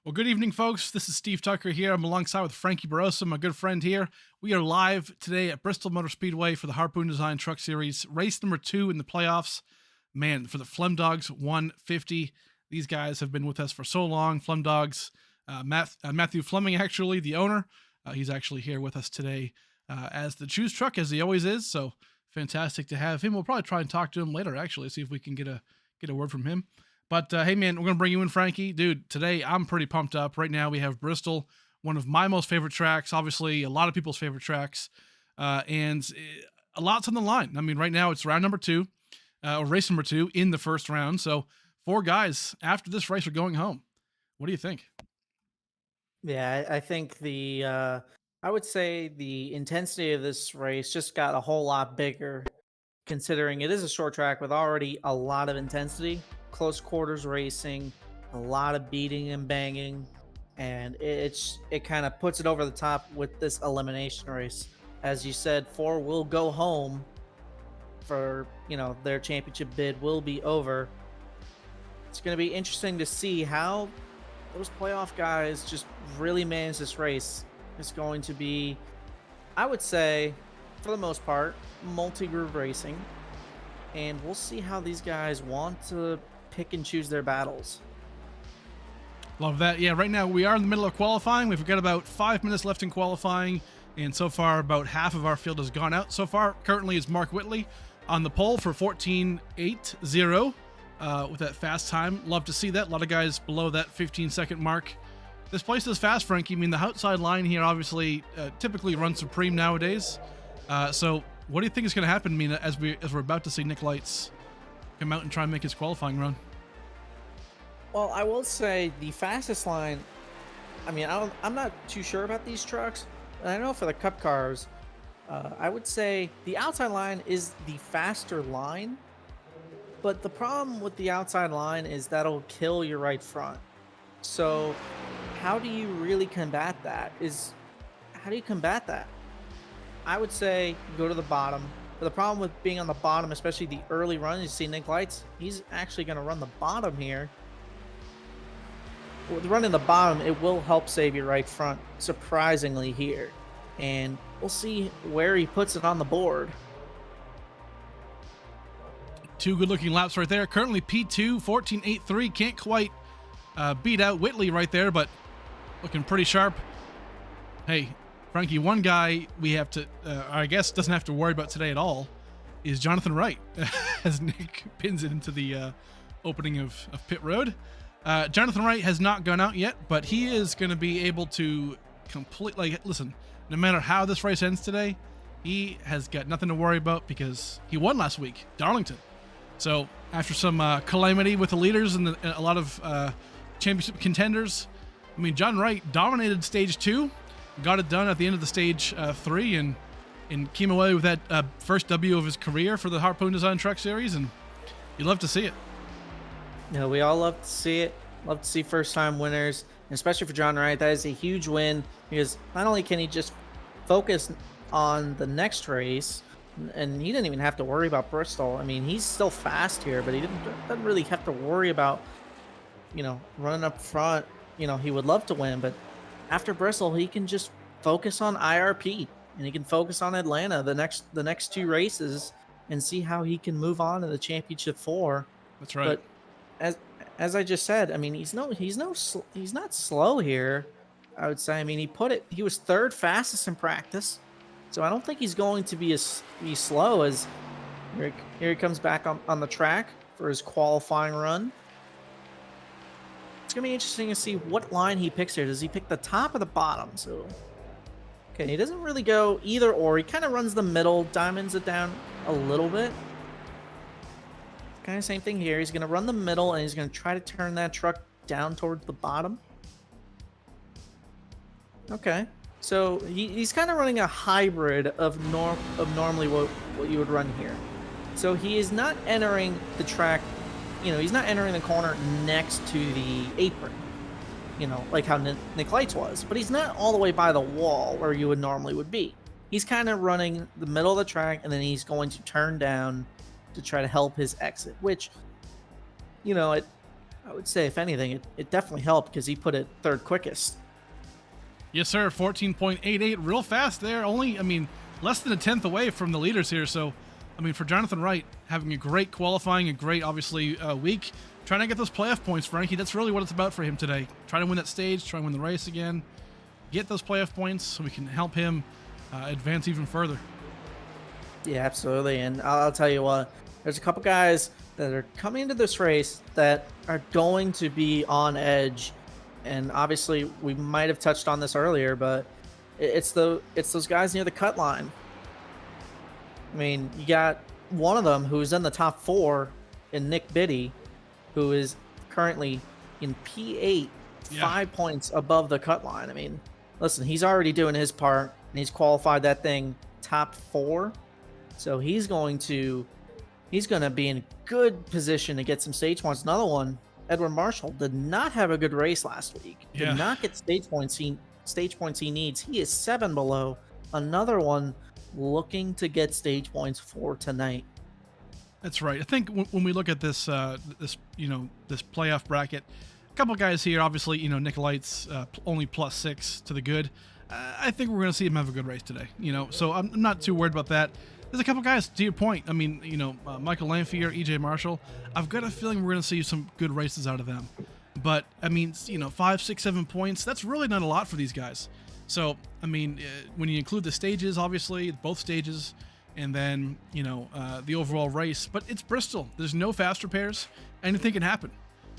Well, good evening, folks. This is Steve Tucker here. I'm alongside with Frankie Barossa, my good friend here. We are live today at Bristol Motor Speedway for the Harpoon Design Truck Series, race number 2 in the playoffs. Man, for the Flemdogs 150. These guys have been with us for so long. Flemdogs, Matthew Fleming, actually, the owner. He's actually here with us today as the choose truck, as he always is. So fantastic to have him. We'll probably try and talk to him later, actually, see if we can get a word from him. But hey, man, we're going to bring you in, Frankie. Dude, today I'm pretty pumped up. Right now we have Bristol, one of my most favorite tracks, obviously a lot of people's favorite tracks, and a lot's on the line. I mean, right now it's round number 2, or race number 2 in the first round. So 4 guys after this race are going home. What do you think? Yeah, I think I would say the intensity of this race just got a whole lot bigger, considering it is a short track with already a lot of intensity, close quarters racing, a lot of beating and banging, and it kind of puts it over the top with this elimination race. As you said, 4 will go home for, their championship bid will be over. It's going to be interesting to see how those playoff guys just really manage this race. It's going to be, I would say, for the most part, multi-groove racing. And we'll see how these guys want to pick and choose their battles. Love that. Yeah, right now we are in the middle of qualifying. We've got about 5 minutes left in qualifying, and so far about half of our field has gone out. So far, currently is Mark Whitley on the pole for 14.80 with that fast time. Love to see that. A lot of guys below that 15-second mark. This place is fast, Frankie. I mean, the outside line here obviously typically runs supreme nowadays. So what do you think is going to happen, Mina, as we're about to see Nick Lights come out and try and make his qualifying run? Well, I will say the fastest line, I mean, I'm not too sure about these trucks. And I know for the Cup cars, I would say the outside line is the faster line. But the problem with the outside line is that'll kill your right front. So how do you really combat that? How do you combat that? I would say go to the bottom. But the problem with being on the bottom, especially the early run, you see Nick Lights, he's actually going to run the bottom here. With running the bottom, it will help save your right front, surprisingly here. And we'll see where he puts it on the board. 2 good-looking laps right there. Currently P2, 14.83. Can't quite beat out Whitley right there, but looking pretty sharp. Hey, Frankie, one guy we have to, I guess, doesn't have to worry about today at all is Jonathan Wright, as Nick pins it into the opening of pit road. Jonathan Wright has not gone out yet, but he is going to be able to listen, no matter how this race ends today, he has got nothing to worry about because he won last week, Darlington. So after some calamity with the leaders and a lot of championship contenders, I mean, John Wright dominated stage 2, got it done at the end of the stage 3, and came away with that first W of his career for the Harpoon Design Truck Series, and you love to see it. Yeah, we all love to see it. Love to see first-time winners, and especially for John Wright. That is a huge win because not only can he just focus on the next race, and he didn't even have to worry about Bristol. I mean, he's still fast here, but he doesn't really have to worry about, running up front. He would love to win, but after Bristol, he can just focus on IRP, and he can focus on Atlanta, the next 2 races, and see how he can move on to the championship 4. That's right. But as I just said, I mean, he's not slow here. I would say. I mean, he was 3rd fastest in practice. So I don't think he's going to be slow as here he comes back on the track for his qualifying run. It's going to be interesting to see what line he picks here. Does he pick the top or the bottom? So, okay, he doesn't really go either or. He kind of runs the middle, diamonds it down a little bit. Kind of same thing here. He's going to run the middle, and he's going to try to turn that truck down towards the bottom. Okay. So he's kind of running a hybrid of normally what you would run here. So he is not entering the track, he's not entering the corner next to the apron, like how Nick Lights was. But he's not all the way by the wall where you would normally be. He's kind of running the middle of the track, and then he's going to turn down to try to help his exit, which, I would say, if anything, it definitely helped because he put it third quickest. Yes, sir. 14.88, real fast there. Only, I mean, less than a tenth away from the leaders here. So, I mean, for Jonathan Wright, having a great qualifying, a great, obviously, week, trying to get those playoff points, Frankie. That's really what it's about for him today. Try to win that stage, try to win the race again, get those playoff points so we can help him advance even further. Yeah, absolutely. And I'll tell you what, there's a couple guys that are coming into this race that are going to be on edge. And obviously, we might have touched on this earlier, but it's those guys near the cut line. I mean, you got one of them who's in the top 4 in Nick Biddy, who is currently in P8, 5 points above the cut line. I mean, listen, he's already doing his part, and he's qualified that thing top 4. So he's going to be in good position to get some stage points. Another one, Edward Marshall, did not have a good race last week. Did not get stage points he needs. He is 7 below. Another one looking to get stage points for tonight. That's right. I think when we look at this this playoff bracket, a couple guys here, obviously, Nick Light's only +6 to the good. I think we're going to see him have a good race today. So I'm not too worried about that. There's a couple guys, to your point. I mean, Michael Lanphier, EJ Marshall. I've got a feeling we're going to see some good races out of them. But, I mean, 5, 6, 7 points, that's really not a lot for these guys. So, I mean, when you include the stages, obviously, both stages, and then, the overall race. But it's Bristol. There's no fast repairs. Anything can happen.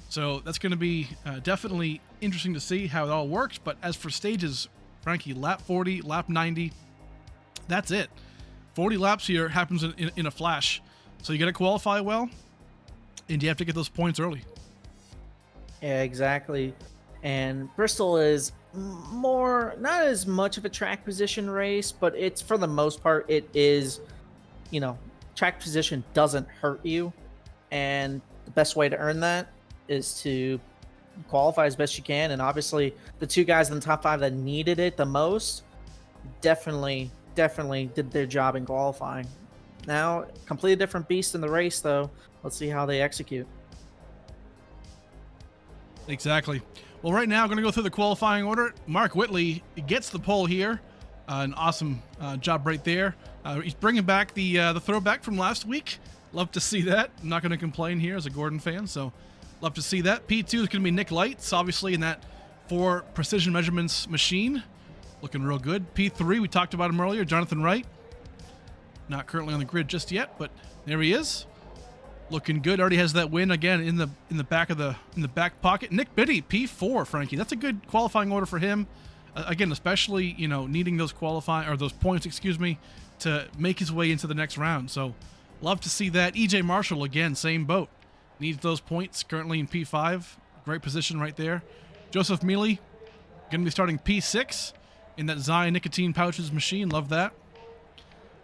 So that's going to be definitely interesting to see how it all works. But as for stages, Frankie, lap 40, lap 90, that's it. 40 laps here happens in a flash. So you got to qualify well, and you have to get those points early. Yeah, exactly. And Bristol is not as much of a track position race, but it's, for the most part, it is, track position doesn't hurt you. And the best way to earn that is to qualify as best you can. And obviously, the 2 guys in the top 5 that needed it the most definitely did their job in qualifying. Now, completely different beast in the race, though. Let's see how they execute. Exactly. Well, right now, I'm going to go through the qualifying order. Mark Whitley gets the pole here. An awesome job right there. He's bringing back the throwback from last week. Love to see that. I'm not going to complain here as a Gordon fan, so love to see that. P2 is going to be Nick Lights, obviously, in that 4 precision measurements machine. Looking real good. P3, we talked about him earlier, Jonathan Wright. Not currently on the grid just yet, but there he is. Looking good. Already has that win again in the back pocket. Nick Biddy, P4, Frankie. That's a good qualifying order for him. Again, especially needing those points, to make his way into the next round. So, love to see that. EJ Marshall again, same boat. Needs those points. Currently in P5. Great position right there. Joseph Mealy going to be starting P6 in that Zion nicotine pouches machine. Love that.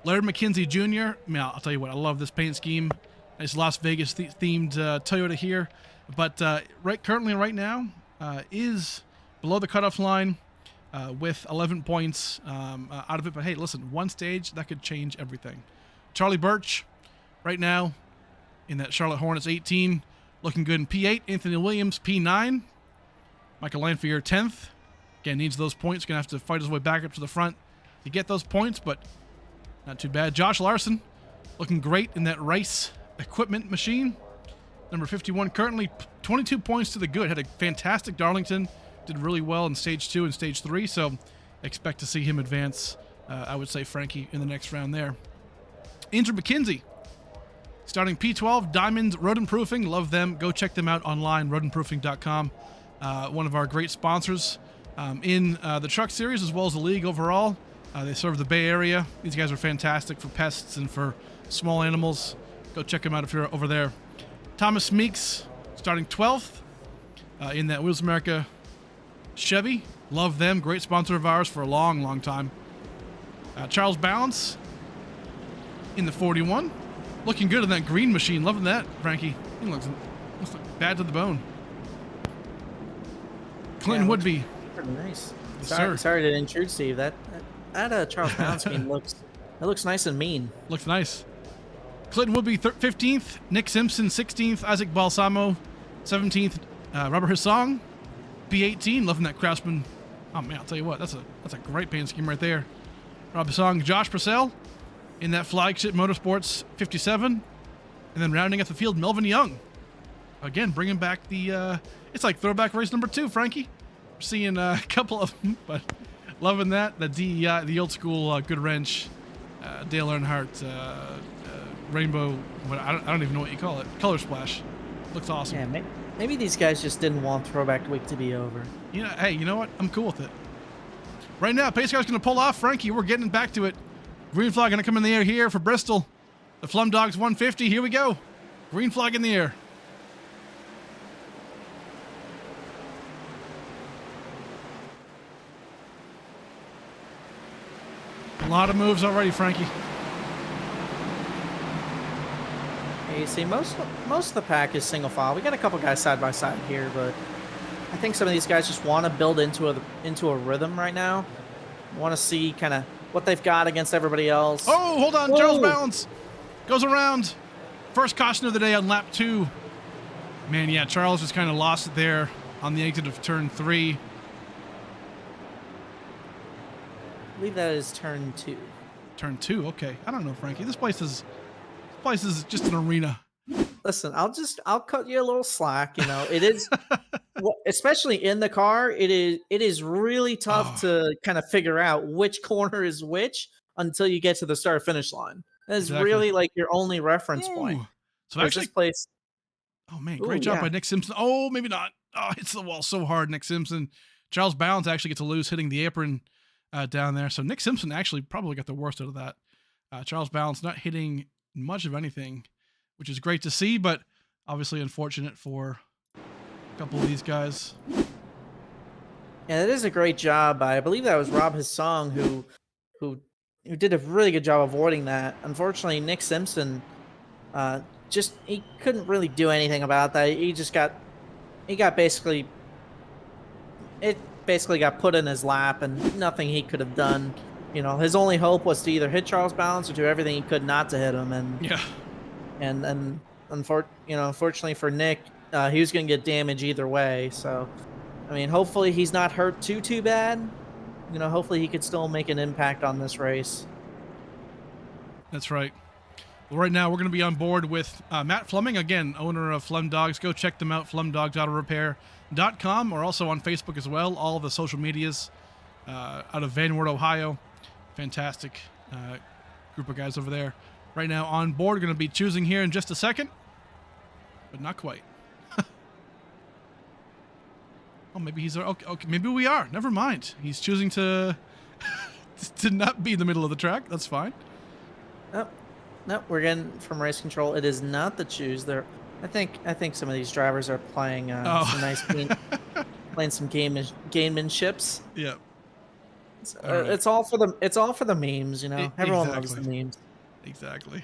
Larry McKenzie Jr. I'll tell you what, I love this paint scheme. Nice Las Vegas themed Toyota here. But right now is below the cutoff line with 11 points out of it. But hey, listen, one stage, that could change everything. Charlie Birch right now in that Charlotte Hornets 18. Looking good in P8. Anthony Williams, P9. Michael Lanphier, 10th. Again, needs those points. Going to have to fight his way back up to the front to get those points, but not too bad. Josh Larson, looking great in that race equipment machine. Number 51, currently 22 points to the good. Had a fantastic Darlington. Did really well in Stage 2 and Stage 3, so expect to see him advance, I would say, Frankie, in the next round there. Andrew McKenzie, starting P12, Diamond Rodentproofing. Love them. Go check them out online, rodentproofing.com. One of our great sponsors in the truck series as well as the league overall. They serve the Bay Area. These guys are fantastic for pests and for small animals. Go check them out if you're over there. Thomas Meeks, starting 12th in that Wheels America Chevy. Love them. Great sponsor of ours for a long, long time. Charles Balance in the 41. Looking good in that green machine. Loving that, Frankie. He looks bad to the bone. Clinton Woodby. Pretty nice. Yes, sorry to intrude, Steve. That Charles Balance scheme looks nice and mean. Looks nice. Clinton Woodby 15th, Nick Simpson 16th, Isaac Balsamo 17th, Robert Hissong, P18, loving that Craftsman. Oh man, I'll tell you what, that's a great paint scheme right there. Rob Hissong, Josh Purcell in that Flagship Motorsports 57, and then rounding up the field, Melvin Young. Again, bringing back the, it's like throwback race number 2, Frankie. We're seeing a couple of them, but loving that. The old school Good Wrench, Dale Earnhardt, Rainbow, but I don't even know what you call it. Color Splash. Looks awesome. Yeah, maybe these guys just didn't want Throwback Week to be over. You know, hey, you know what? I'm cool with it. Right now, pace car's going to pull off. Frankie, we're getting back to it. Green flag going to come in the air here for Bristol. The Flemdogs 150. Here we go. Green flag in the air. A lot of moves already, Frankie. Yeah, you see, most of the pack is single file. We got a couple guys side by side here, but I think some of these guys just want to build into a rhythm right now. Want to see kind of what they've got against everybody else. Oh, hold on. Whoa. Charles Balance goes around. First caution of the day on lap 2. Man, yeah, Charles just kind of lost it there on the exit of turn 3. I believe that is turn 2. Turn 2, okay. I don't know, Frankie. This place is just an arena. Listen, I'll cut you a little slack. You know, it is, especially in the car. It is really tough to kind of figure out which corner is which until you get to the start finish line. That is really like your only reference point. So actually, this place. Oh man, great job by Nick Simpson. Oh, maybe not. Oh, hits the wall so hard, Nick Simpson. Charles Balance actually gets a lose hitting the apron down there. So Nick Simpson actually probably got the worst out of that. Charles Balance not hitting much of anything, which is great to see, but obviously unfortunate for a couple of these guys. Yeah, that is a great job by, I believe that was Rob Hissong who did a really good job avoiding that. Unfortunately, Nick Simpson he couldn't really do anything about that. He got basically got put in his lap and nothing he could have done. You know, his only hope was to either hit Charles Balance or do everything he could not to hit him. And yeah. And unfortunately for Nick, he was going to get damage either way. So, I mean, hopefully he's not hurt too bad. You know, hopefully he could still make an impact on this race. That's right. Well, right now we're going to be on board with Matt Fleming, again, owner of Flemdogs. Go check them out, flemdogsautorepair.com, or also on Facebook as well. All of the social medias out of Van Wert, Ohio. Fantastic group of guys over there. Right now on board, going to be choosing here in just a second, but not quite. Oh, maybe he's okay. Maybe we are. Never mind. He's choosing to to not be in the middle of the track. That's fine. No, we're getting from race control. It is not the choose. There, I think some of these drivers are playing some nice playing some gamemanships. Yeah. It's all for the memes, you know. Everyone loves the memes. Exactly.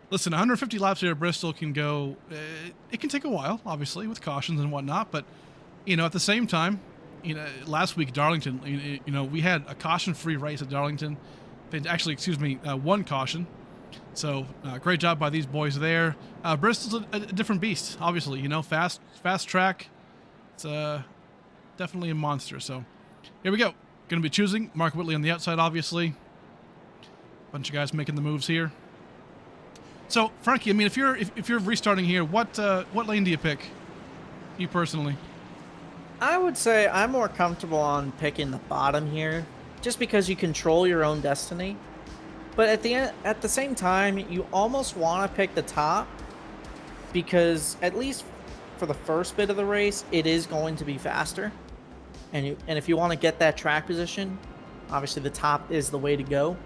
Listen, 150 laps here at Bristol can go. It can take a while, obviously, with cautions and whatnot. But you know, at the same time, you know, last week Darlington, you know, we had a caution-free race at Darlington. Actually, excuse me, one caution. So great job by these boys there. Bristol's a different beast, obviously. You know, fast track. It's definitely a monster. So here we go. Going to be choosing Mark Whitley on the outside, obviously. Bunch of guys making the moves here. So, Frankie, I mean, if you're restarting here, what lane do you pick? You personally? I would say I'm more comfortable on picking the bottom here, just because you control your own destiny. But at the same time, you almost want to pick the top, because at least for the first bit of the race, it is going to be faster. And if you want to get that track position, obviously the top is the way to go.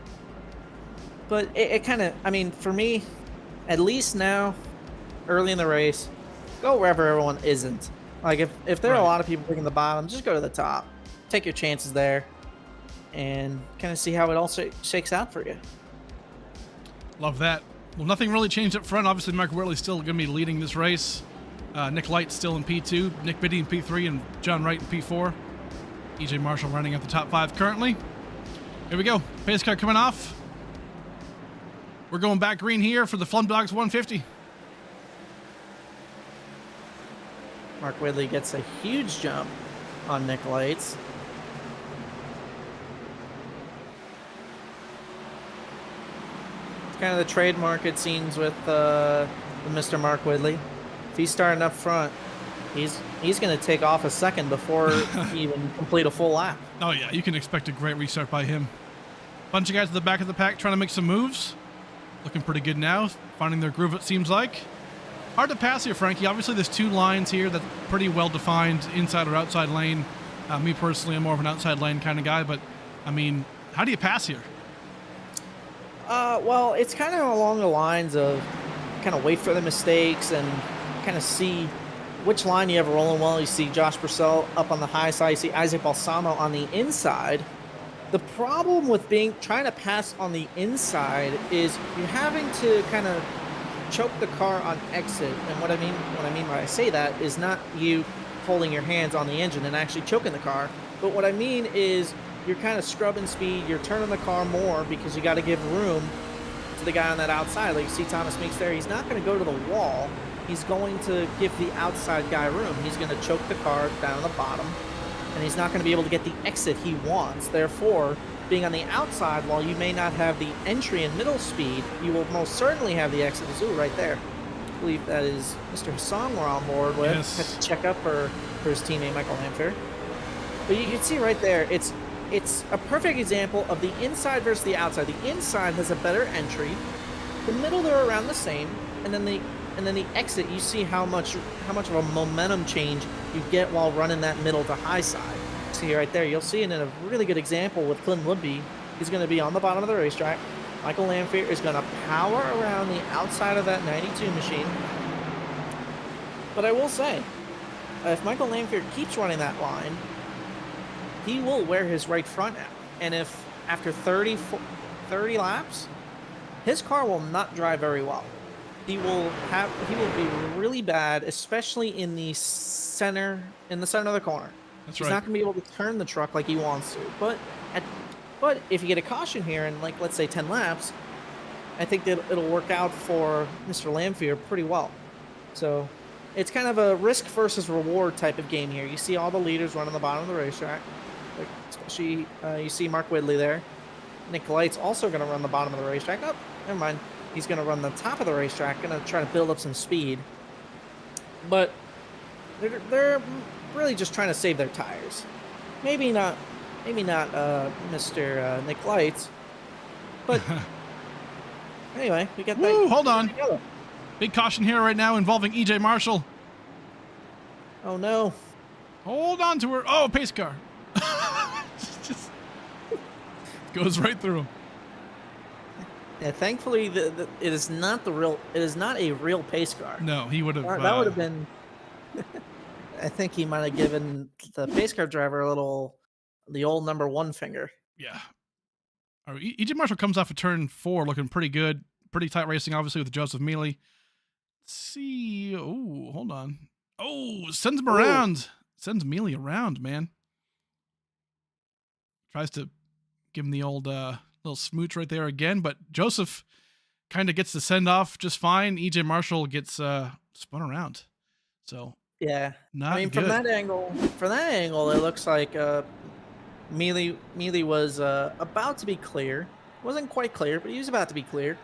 But it kind of, I mean, for me, at least now, early in the race, go wherever everyone isn't. Like, if there are a lot of people picking the bottom, just go to the top. Take your chances there and kind of see how it all shakes out for you. Love that. Well, nothing really changed up front. Obviously, Mark Whitley's still going to be leading this race. Nick Light's still in P2, Nick Biddy in P3, and John Wright in P4. EJ Marshall running at the top 5 currently. Here we go. Pace car coming off. We're going back green here for the Flemdogs 150. Mark Whitley gets a huge jump on Nick Lights. It's kind of the trademark, it seems, with Mr. Mark Whitley. If he's starting up front, he's going to take off a second before he even complete a full lap. Oh yeah, you can expect a great restart by him. Bunch of guys at the back of the pack trying to make some moves. Looking pretty good now, finding their groove, it seems like. Hard to pass here, Frankie. Obviously, there's two lines here that's pretty well defined, inside or outside lane. Me personally, I'm more of an outside lane kind of guy, but I mean, how do you pass here? Well, it's kind of along the lines of kind of wait for the mistakes and kind of see which line you have rolling well. You see Josh Purcell up on the high side. You see Isaac Balsamo on the inside. The problem with trying to pass on the inside is you're having to kind of choke the car on exit. And what I mean when I say that is not you holding your hands on the engine and actually choking the car, but what I mean is you're kind of scrubbing speed, you're turning the car more because you got to give room to the guy on that outside. Like you see Thomas Meeks there, he's not going to go to the wall. He's going to give the outside guy room. He's going to choke the car down the bottom, and he's not going to be able to get the exit he wants. Therefore, being on the outside, while you may not have the entry and middle speed, you will most certainly have the exit. Ooh, right there. I believe that is Mr. Hassan we're on board with. Yes. Had to check up for his teammate, Michael Lamphere. But you can see right there, it's a perfect example of the inside versus the outside. The inside has a better entry. The middle, they're around the same. And then the exit, you see how much of a momentum change you get while running that middle to high side. See right there, you'll see it in a really good example with Clinton Woodby. He's going to be on the bottom of the racetrack. Michael Lamphere is going to power around the outside of that 92 machine. But I will say, if Michael Lamphere keeps running that line, he will wear his right front out. And if after 30 laps, his car will not drive very well. He will be really bad, especially in the center of the corner. That's He's right. not going to be able to turn the truck like he wants to. But if you get a caution here in, like, let's say 10 laps, I think that it'll work out for Mr. Lamphere pretty well. So it's kind of a risk versus reward type of game here. You see all the leaders running the bottom of the racetrack. Like, especially you see Mark Whitley there. Nick Light's also going to run the bottom of the racetrack. Oh, never mind. He's going to run the top of the racetrack, going to try to build up some speed. But they're really just trying to save their tires. Maybe not Mr. Nick Lights. But anyway, we got that. Woo, hold on. Big caution here right now involving EJ Marshall. Oh, no. Hold on to her. Oh, pace car. Just goes right through him. Yeah, thankfully, it is not a real pace car. No, he would have. That would have been. I think he might have given the pace car driver the old number one finger. Yeah. All right, EJ Marshall comes off of turn 4 looking pretty good. Pretty tight racing, obviously, with Joseph Mealy. Let's see. Oh, hold on. Oh, sends him around. Sends Mealy around, man. Tries to give him the old little smooch right there again, but Joseph kind of gets the send off just fine. EJ Marshall gets spun around. So yeah, not good. From that angle, it looks like Mealy was about to be clear. Wasn't quite clear, but he was about to be clear.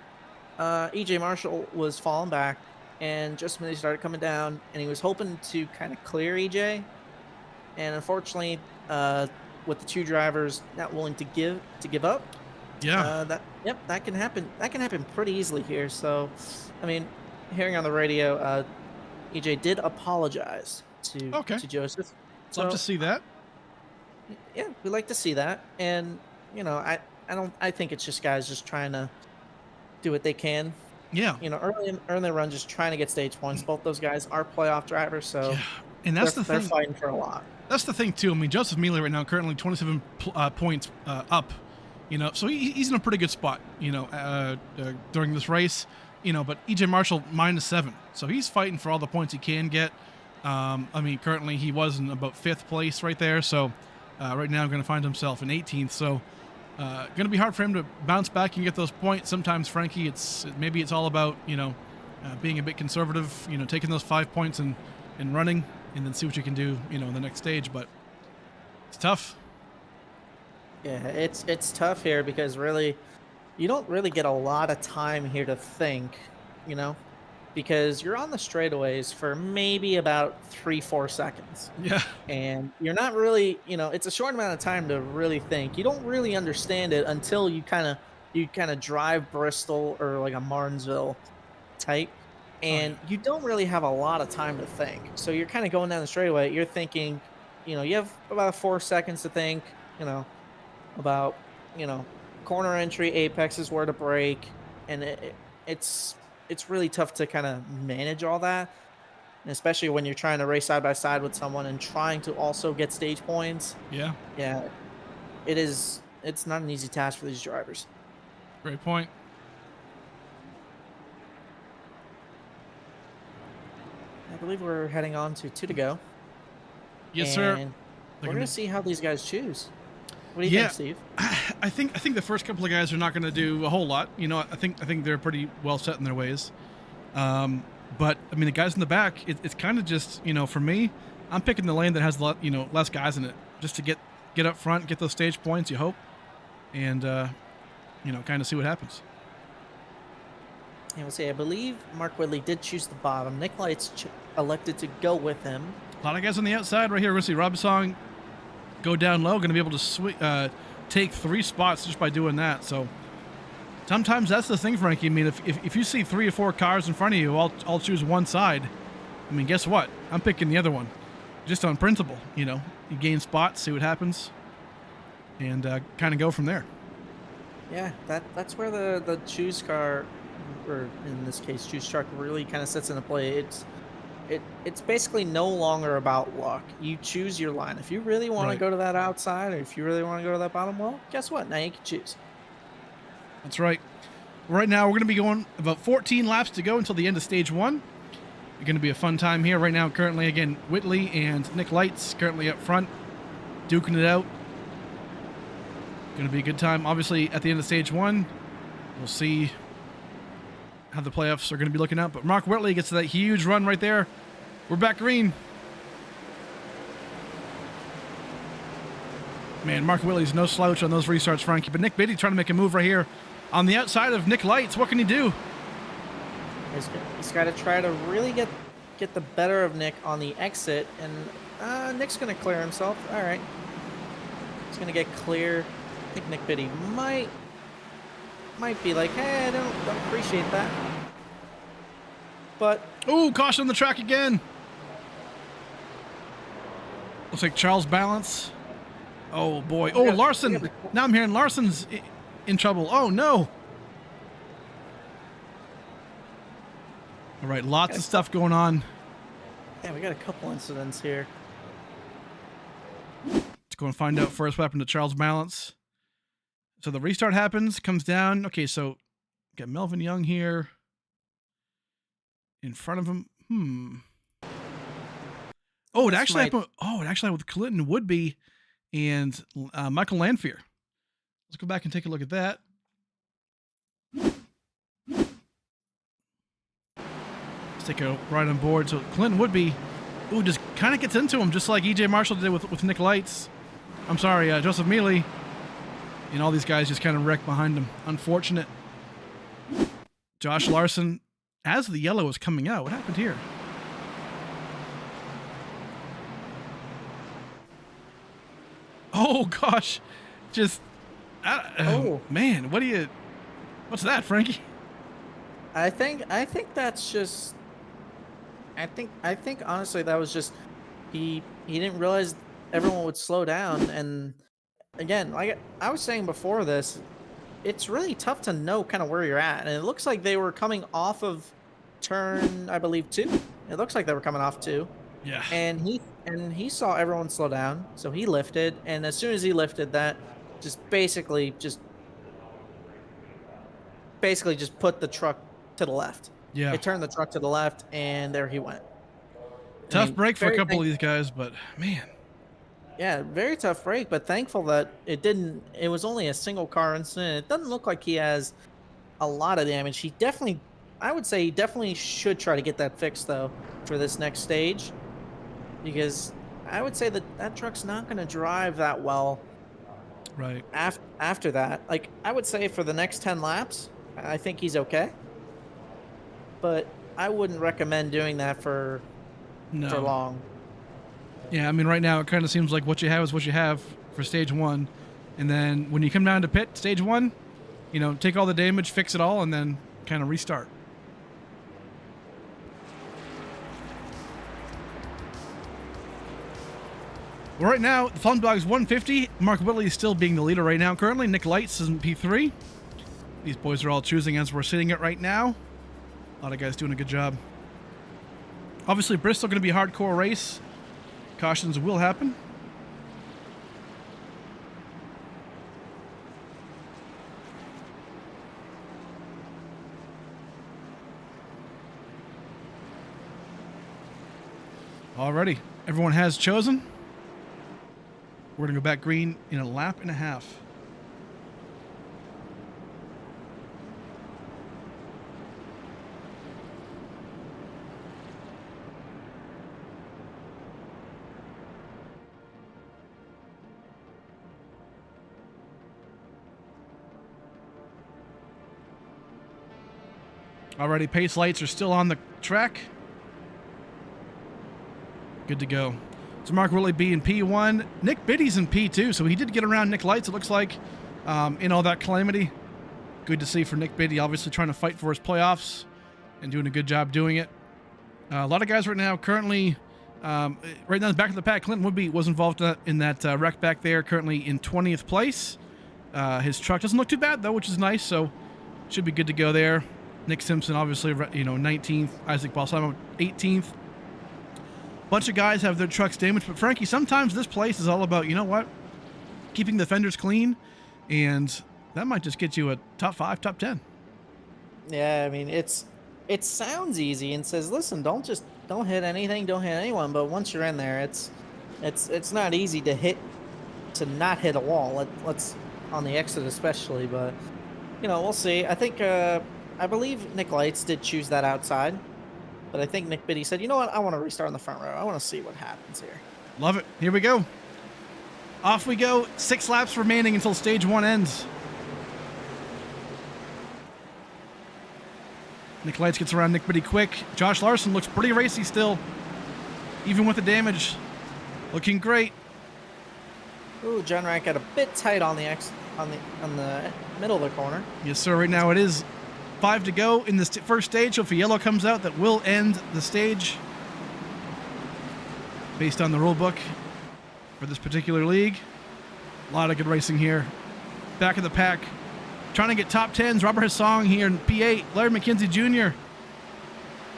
EJ Marshall was falling back, and just when he started coming down, and he was hoping to kind of clear EJ, and unfortunately, with the two drivers not willing to give up, that can happen. That can happen pretty easily here. So, I mean, hearing on the radio, EJ did apologize to Joseph. So, love to see that. Yeah, we like to see that, and I think it's just guys just trying to do what they can. Yeah. Early in the run, just trying to get stage points. Both those guys are playoff drivers, so and that's they're fighting for a lot. That's the thing too. I mean, Joseph Mealy right now currently 27 points up. So he's in a pretty good spot. During this race. But EJ Marshall -7, so he's fighting for all the points he can get. I mean, currently he was in about 5th place right there. So right now, going to find himself in 18th. So going to be hard for him to bounce back and get those points. Sometimes, Frankie, maybe it's all about being a bit conservative. Taking those 5 points and running and then see what you can do, you know, in the next stage. But it's tough. Yeah, it's tough here because really you don't really get a lot of time here to think, you know, because you're on the straightaways for maybe about 3-4 seconds. Yeah. And you're not really, it's a short amount of time to really think. You don't really understand it until you kind of drive Bristol or like a Martinsville type, Oh yeah. and you don't really have a lot of time to think. So you're kind of going down the straightaway. You're thinking, you have about 4 seconds to think, about, you know, corner entry, apex is where to break, and it's really tough to kind of manage all that, and especially when you're trying to race side by side with someone and trying to also get stage points. Yeah. Yeah, it's not an easy task for these drivers. Great point. I believe we're heading on to two to go, Yes, sir. and They're we're gonna gonna be, see how these guys choose. What do you think, yeah. Steve? I think the first couple of guys are not going to do a whole lot. You know, I think they're pretty well set in their ways. But I mean, the guys in the back, it's kind of just, you know, for me, I'm picking the lane that has a lot, you know, less guys in it, just to get up front, get those stage points. You hope, and you know, kind of see what happens. And we'll see. I believe Mark Whitley did choose the bottom. Nick Lights elected to go with him. A lot of guys on the outside right here. We're gonna see Rob Song go down low. Going to be able to take 3 spots just by doing that. So sometimes that's the thing, Frankie. I mean, if you see 3 or 4 cars in front of you, I'll choose one side. I mean, guess what? I'm picking the other one, just on principle. You know, you gain spots, see what happens, and kind of go from there. Yeah, that's where the choose car, or in this case, choose truck, really kind of sets into play. It's basically no longer about luck. You choose your line. If you really want to Right. go to that outside, or if you really want to go to that bottom, well, guess what? Now you can choose. That's right. Right now, we're going to be going about 14 laps to go until the end of stage 1. It's going to be a fun time here. Right now, currently, again, Whitley and Nick Lights currently up front, duking it out. Going to be a good time. Obviously, at the end of stage 1, we'll see how the playoffs are going to be looking out. But Mark Whitley gets that huge run right there. We're back green. Man, Mark Whitley's no slouch on those restarts, Frankie. But Nick Biddy trying to make a move right here on the outside of Nick Lights. What can he do? He's got to try to really get the better of Nick on the exit, and Nick's going to clear himself. All right, he's going to get clear. I think Nick Biddy might be like, hey, I don't appreciate that. But Oh, caution on the track again. Looks like Charles Balance. Oh boy. Oh, Larson. Now I'm hearing Larson's in trouble. Oh no. All right, lots of stuff going on. yeah, we got a couple incidents here. Let's go and find out first what happened to Charles Balance. So the restart happens, comes down. Okay, so got Melvin Young here in front of him. Oh, it actually happened. Oh, it actually happened with Clinton Woodby and Michael Lanfear. Let's go back and take a look at that. Let's take a ride on board. So Clinton Woodby, ooh, just kind of gets into him, just like EJ Marshall did with Nick Lights. I'm sorry, Joseph Mealy. And all these guys just kind of wreck behind him. Unfortunate. Josh Larson, as the yellow was coming out, what happened here? Oh gosh, just oh man, what's that, Frankie? I think that's just. I think honestly that was just he didn't realize everyone would slow down, and again, like I was saying before this, it's really tough to know kind of where you're at, and it looks like they were coming off of turn, I believe, 2. It looks like they were coming off 2. Yeah. And he saw everyone slow down, so he lifted, and as soon as he lifted, that just basically put the truck to the left. Yeah. It turned the truck to the left, and there he went. Tough break for a couple of these guys, but man. Yeah, very tough break, but thankful that it was only a single car incident. It doesn't look like he has a lot of damage. I would say he definitely should try to get that fixed, though, for this next stage. because I would say that that truck's not going to drive that well Right. after that. Like, I would say for the next 10 laps, I think he's okay, but I wouldn't recommend doing that for No. long. Yeah, I mean, right now it kind of seems like what you have is what you have for stage one. And then when you come down to pit stage one, take all the damage, fix it all, and then kind of restart. Well, right now, the Flemdogs 150. Mark Whitley is still being the leader right now. Currently, Nick Lights is in P3. These boys are all choosing as we're sitting it right now. A lot of guys doing a good job. Obviously, Bristol going to be a hardcore race. Cautions will happen. Alrighty, everyone has chosen. We're going to go back green in a lap and a half. Alrighty, pace lights are still on the track. Good to go. So Mark Whitley B in P1. Nick Biddy's in P2, so he did get around Nick Lights, it looks like, in all that calamity. Good to see for Nick Biddy, obviously trying to fight for his playoffs and doing a good job doing it. A lot of guys right now currently, right now in the back of the pack, Clinton Woodby was involved in that wreck back there, currently in 20th place. His truck doesn't look too bad, though, which is nice, so should be good to go there. Nick Simpson, obviously, 19th. Isaac Balsamo, 18th. Bunch of guys have their trucks damaged, but Frankie, sometimes this place is all about, keeping the fenders clean, and that might just get you a top 5, top 10. Yeah, I mean, it sounds easy and says, listen, don't hit anything, don't hit anyone. But once you're in there, it's not easy to not hit a wall. Let's on the exit especially, but we'll see. I think I believe Nick Lights did choose that outside, but I think Nick Biddy said, you know what, I want to restart in the front row. I want to see what happens here. Love it. Here we go. Off we go. 6 laps remaining until stage 1 ends. Nick Lights gets around Nick Biddy quick. Josh Larson looks pretty racy still, even with the damage. Looking great. Ooh, John Rank got a bit tight on the middle of the corner. Yes, sir. Right now it is 5 to go in this first stage. So if a yellow comes out, that will end the stage based on the rule book for this particular league. A lot of good racing here. Back of the pack. Trying to get top 10s. Robert Hassong here in P8. Larry McKenzie Jr.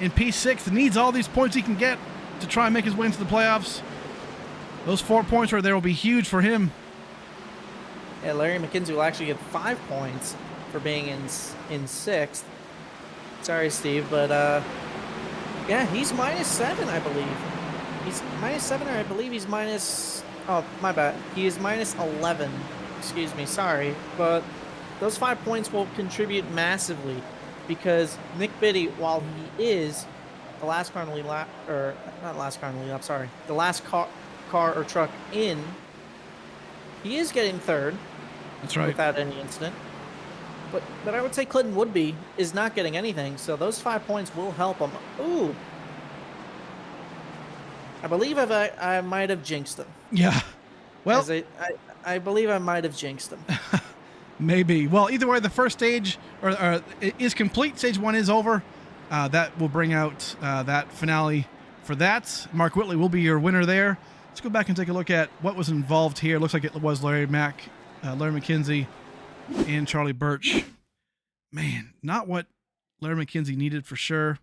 in P6. Needs all these points he can get to try and make his way into the playoffs. Those 4 points right there will be huge for him. Yeah, Larry McKenzie will actually get 5 points for being in 6th. Sorry, Steve, but yeah, he's -7, I believe. He's -7, or I believe he's minus. Oh, my bad. He is -11. Excuse me. Sorry, but those 5 points will contribute massively because Nick Biddy, while he is the last car in the lead lap, or not last car in the lead lap, sorry, the last car or truck in, he is getting 3rd. That's right. Without any incident. But I would say Clinton Woodby is not getting anything, so those 5 points will help him. Ooh. I believe I might have jinxed him. Yeah. Well, I believe I might have jinxed him. Maybe. Well, either way, the first stage is complete. Stage 1 is over. That will bring out that finale for that. Mark Whitley will be your winner there. Let's go back and take a look at what was involved here. Looks like it was Larry McKenzie, and Charlie Birch. Man, not what Larry McKenzie needed for sure.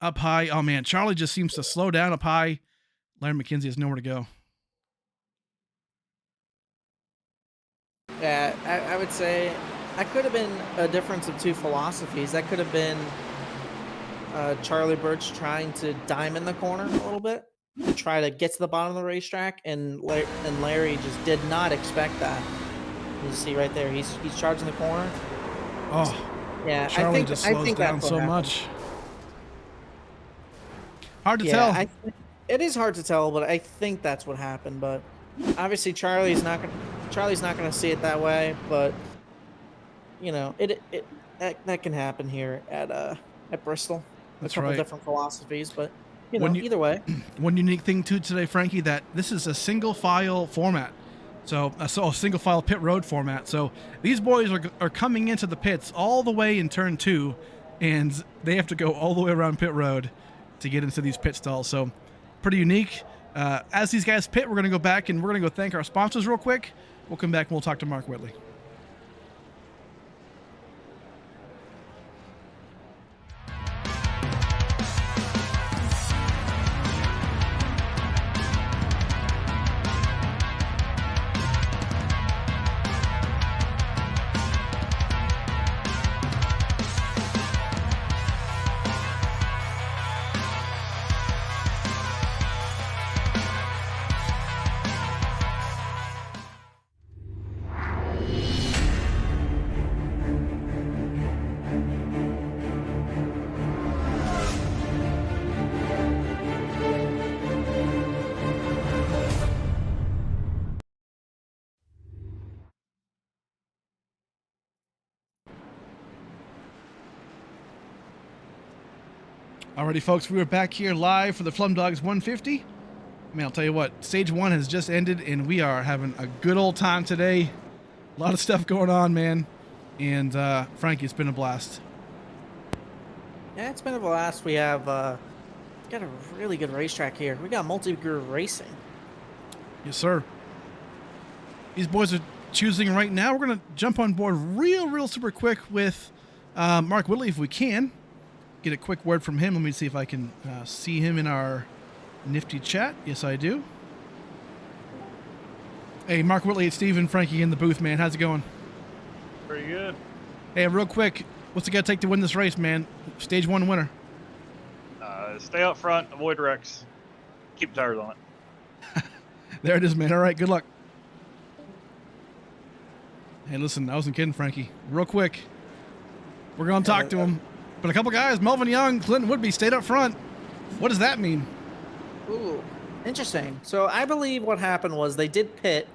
Up high. Oh, man. Charlie just seems to slow down up high. Larry McKenzie has nowhere to go. Yeah, I would say that could have been a difference of 2 philosophies. That could have been Charlie Birch trying to diamond the corner a little bit, to try to get to the bottom of the racetrack, and Larry just did not expect that. You see right there, he's charging the corner. Oh, Yeah, Charlie just I slows think down that's what so happened. much. Hard to Yeah, tell. it is hard to tell, but I think that's what happened. But obviously, Charlie's not gonna see it that way. But you know, that can happen here at Bristol. A That's couple right. different philosophies, but you One know, u- either way. one unique thing too today, Frankie, that this is a single file format. So a single file pit road format. So these boys are coming into the pits all the way in turn 2, and they have to go all the way around pit road to get into these pit stalls. So pretty unique. As these guys pit, we're going to go back and we're going to go thank our sponsors real quick. We'll come back and we'll talk to Mark Whitley. Alrighty, folks, we are back here live for the Flemdogs 150. I mean, I'll tell you what, stage 1 has just ended, and we are having a good old time today. A lot of stuff going on, man. And Frankie, it's been a blast. Yeah, it's been a blast. We have got a really good racetrack here. We got multi-gear racing. Yes, sir. These boys are choosing right now. We're going to jump on board real super quick with Mark Whitley if we can. Get a quick word from him. Let me see if I can see him in our nifty chat. Yes, I do. Hey, Mark Whitley, it's Steve and Frankie in the booth, man. How's it going? Pretty good. Hey, real quick, what's it got to take to win this race, man? Stage 1 winner. Stay up front, avoid wrecks, keep tires on it. There it is, man. All right, good luck. Hey, listen, I wasn't kidding, Frankie. Real quick, we're going to talk to him. But a couple guys, Melvin Young, Clinton Woodby, stayed up front. What does that mean? Ooh, interesting. So I believe what happened was they did pit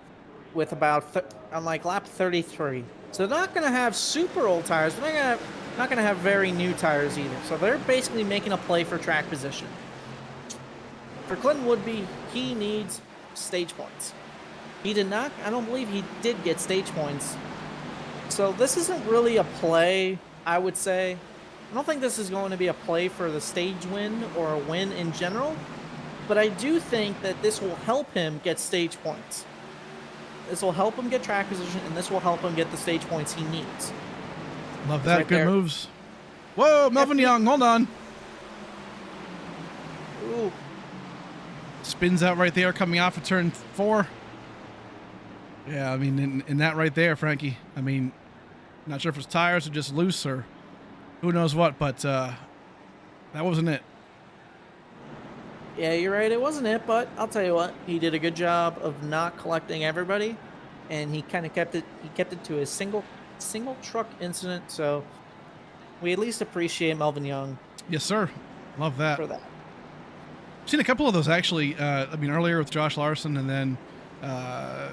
with about on like lap 33. So they're not going to have super old tires, but they're not going to have very new tires either. So they're basically making a play for track position. For Clinton Woodby, he needs stage points. He did not. I don't believe he did get stage points. So this isn't really a play, I would say. I don't think this is going to be a play for the stage win or a win in general, but I do think that this will help him get stage points. This will help him get track position, and this will help him get the stage points he needs. Love that. Right Good there. moves. Whoa, Melvin Young, hold on. Ooh, Spins out right there coming off of turn 4. Yeah, I mean, in that right there, Frankie, I mean, not sure if it's tires or just loose or who knows what, but that wasn't it. yeah, you're right. It wasn't it, but I'll tell you what. He did a good job of not collecting everybody, and he kind of kept it. He kept it to a single truck incident. So we at least appreciate Melvin Young Yes, sir. Love that. for that. Seen a couple of those actually. I mean, earlier with Josh Larson, and then I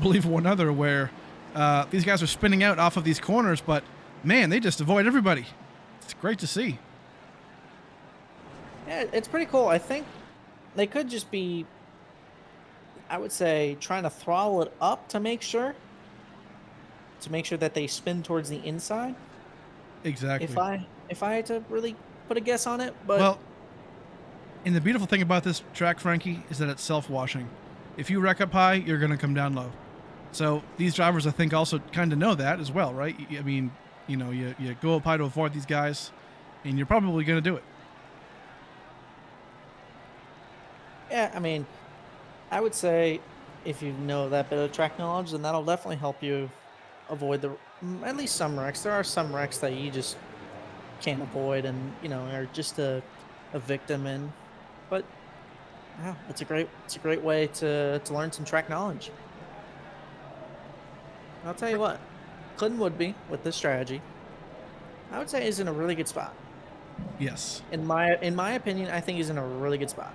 believe one other where these guys are spinning out off of these corners, but man, they just avoid everybody. It's great to see. Yeah, it's pretty cool. I think they could just be, I would say, trying to throttle it up to make sure that they spin towards the inside. Exactly. If I had to really put a guess on it, but Well, and the beautiful thing about this track, Frankie, is that it's self-washing. If you wreck up high, you're going to come down low. So these drivers, I think, also kind of know that as well, right? I mean, you know, you go up high to avoid these guys, and you're probably going to do it. yeah, I mean, I would say if you know that bit of track knowledge, then that'll definitely help you avoid at least some wrecks. There are some wrecks that you just can't avoid, and you know, are just a victim in. But yeah, it's a great way to learn some track knowledge. I'll tell you what, Clinton Woodby with this strategy, I would say he's in a really good spot. Yes. In my opinion, I think he's in a really good spot.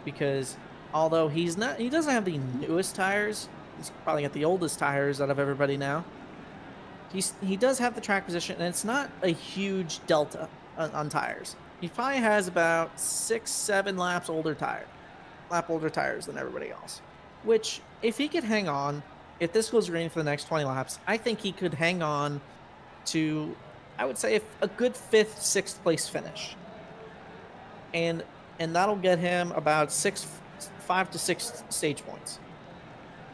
Because although he doesn't have the newest tires, he's probably got the oldest tires out of everybody now. He does have the track position, and it's not a huge delta on tires. He probably has about 6-7 laps older tires than everybody else. Which, if he could hang on, if this goes green for the next 20 laps, I think he could hang on to, I would say, a good 5th, 6th place finish. And that'll get him about 5 to 6 stage points.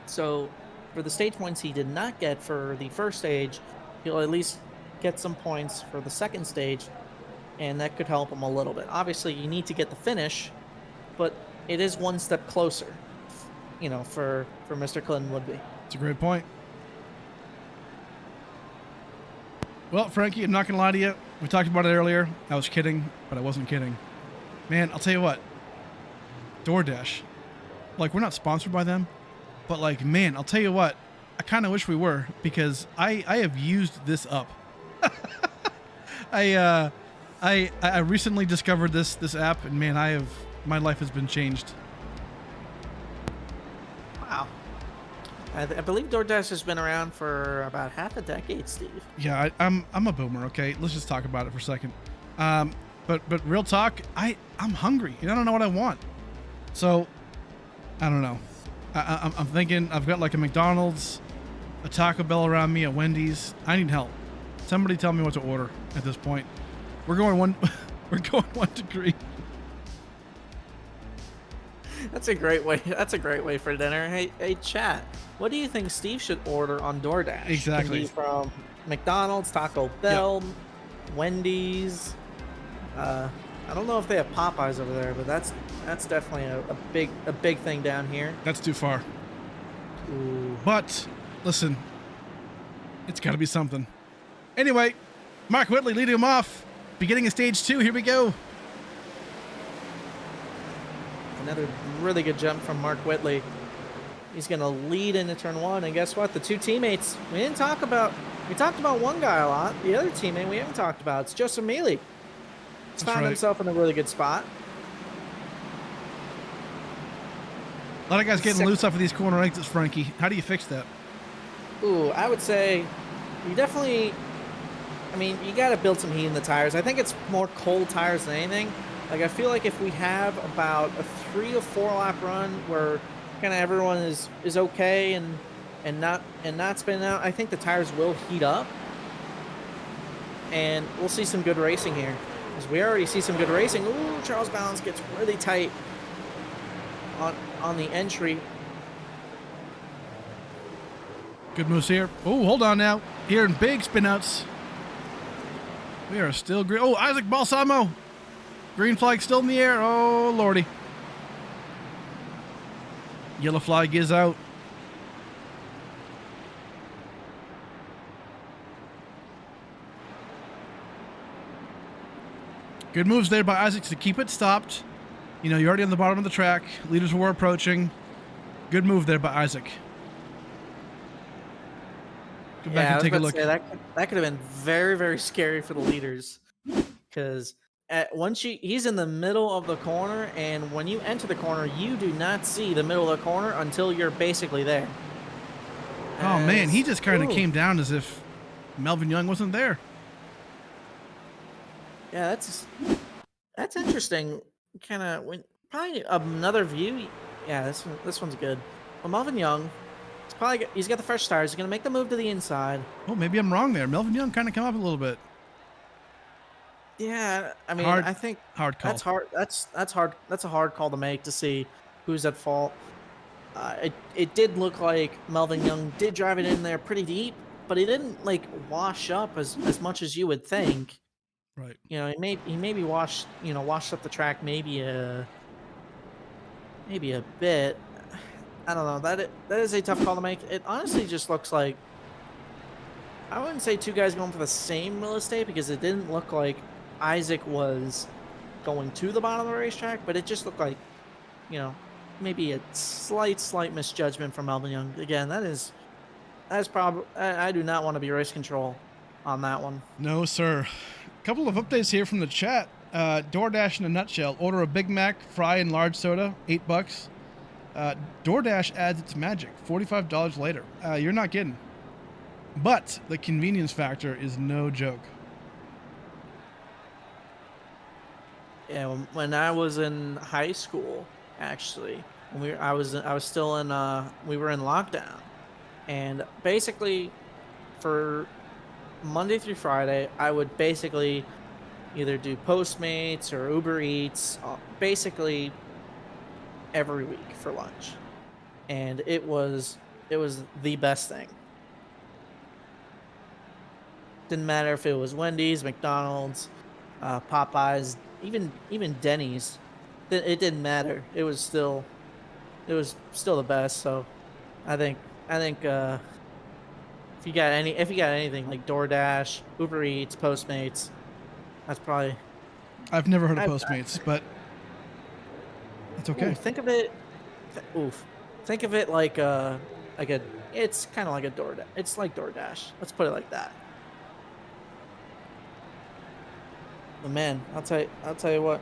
So for the stage points he did not get for the first stage, he'll at least get some points for the second stage, and that could help him a little bit. Obviously, you need to get the finish, but it is one step closer, for Mr. Clinton Woodby. It's a great point. Well, Frankie, I'm not going to lie to you. We talked about it earlier. I was kidding, but I wasn't kidding. Man, I'll tell you what. DoorDash. Like, we're not sponsored by them, but like, man, I'll tell you what. I kind of wish we were, because I have used this up. I recently discovered this app, and man, my life has been changed. Wow. I believe DoorDash has been around for about half a decade, Steve. Yeah, I'm a boomer. Okay, let's just talk about it for a second. But real talk, I'm hungry and I don't know what I want. So I don't know. I'm thinking I've got like a McDonald's, a Taco Bell around me, a Wendy's. I need help. Somebody tell me what to order at this point. We're going 1 degree. That's a great way. That's a great way for dinner. Hey, chat. What do you think Steve should order on DoorDash? Exactly. Can be from McDonald's, Taco Bell, Wendy's. I don't know if they have Popeyes over there, but that's definitely a big thing down here. That's too far. Ooh. But listen, it's got to be something. Anyway, Mark Whitley leading him off, beginning of stage 2. Here we go. Another really good jump from Mark Whitley. He's going to lead into turn 1, and guess what? The two teammates we talked about one guy a lot. The other teammate we haven't talked about. It's Joseph Mealy. He's found himself in a really good spot. A lot of guys getting loose off of these corner exits, Frankie. How do you fix that? Ooh, I would say you definitely, you got to build some heat in the tires. I think it's more cold tires than anything. Like, I feel like if we have about a 3 to 4 lap run where kind of everyone is okay and not spinning out, I think the tires will heat up, and we'll see some good racing here. Because we already see some good racing. Ooh, Charles Balance gets really tight on the entry. Good moves here. Oh, hold on now. Here in big spinouts. We are still green. Oh, Isaac Balsamo. Green flag still in the air. Oh, lordy. Yellow flag is out. Good moves there by Isaac to keep it stopped. You're already on the bottom of the track. Leaders were approaching. Good move there by Isaac. Go back and take a look. That could have been very, very scary for the leaders, because he's in the middle of the corner, and when you enter the corner, you do not see the middle of the corner until you're basically there. Oh man, he just kind of came down as if Melvin Young wasn't there. Yeah, that's interesting. Kind of probably another view. Yeah, this one's good. Well, Melvin Young, he's got the fresh tires. He's gonna make the move to the inside. Oh, maybe I'm wrong there. Melvin Young kind of come up a little bit. Yeah, I think hard call. That's hard. That's hard. That's a hard call to make to see who's at fault. It did look like Melvin Young did drive it in there pretty deep, but he didn't like wash up as much as you would think. Right. He maybe washed up the track maybe a bit. I don't know. That is a tough call to make. It honestly just looks like, I wouldn't say two guys going for the same real estate, because it didn't look like Isaac was going to the bottom of the racetrack, but it just looked like, maybe a slight misjudgment from Melvin Young. Again, that's probably, I do not want to be race control on that one. No, sir. A couple of updates here from the chat. DoorDash in a nutshell. Order a Big Mac, fry, and large soda, $8. DoorDash adds its magic, $45 later. You're not kidding. But the convenience factor is no joke. Yeah, when I was in high school, actually, when I was still in we were in lockdown, and basically for Monday through Friday, I would basically either do Postmates or Uber Eats, basically every week for lunch, and it was the best thing. Didn't matter if it was Wendy's, McDonald's, Popeyes, even Denny's. It didn't matter. It was still the best. So I think if you got anything like DoorDash, Uber Eats, Postmates, that's probably. I've never heard of Postmates, but it's okay. Ooh, think of it like it's kind of like a DoorDash. It's like DoorDash. Let's put it like that. But man, I'll tell you what,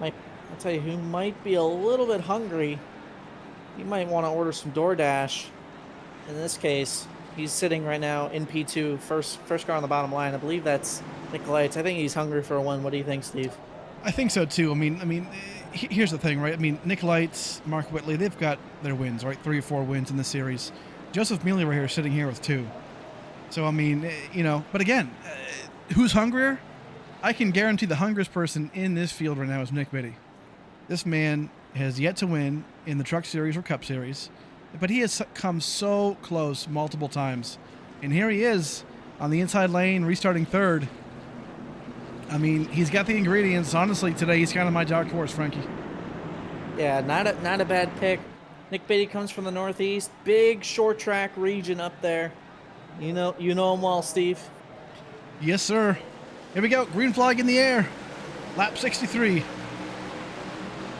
I'll tell you who might be a little bit hungry. You might want to order some DoorDash. In this case, he's sitting right now in P2, first car on the bottom line. I believe that's Nick Lights. I think he's hungry for a win. What do you think, Steve? I think so too. I mean, here's the thing, right? I mean, Nick Lights, Mark Whitley, they've got their wins, right? 3 or 4 wins in the series. Joseph Mealy right here, sitting here with 2. So I mean, but again, who's hungrier? I can guarantee the hungriest person in this field right now is Nick Biddy. This man has yet to win in the Truck Series or Cup Series, but he has come so close multiple times. And here he is on the inside lane, restarting 3rd. I mean, he's got the ingredients. Honestly, today he's kind of my dark horse, Frankie. Yeah, not a bad pick. Nick Biddy comes from the Northeast, big short track region up there. You know him well, Steve. Yes, sir. Here we go. Green flag in the air. Lap 63.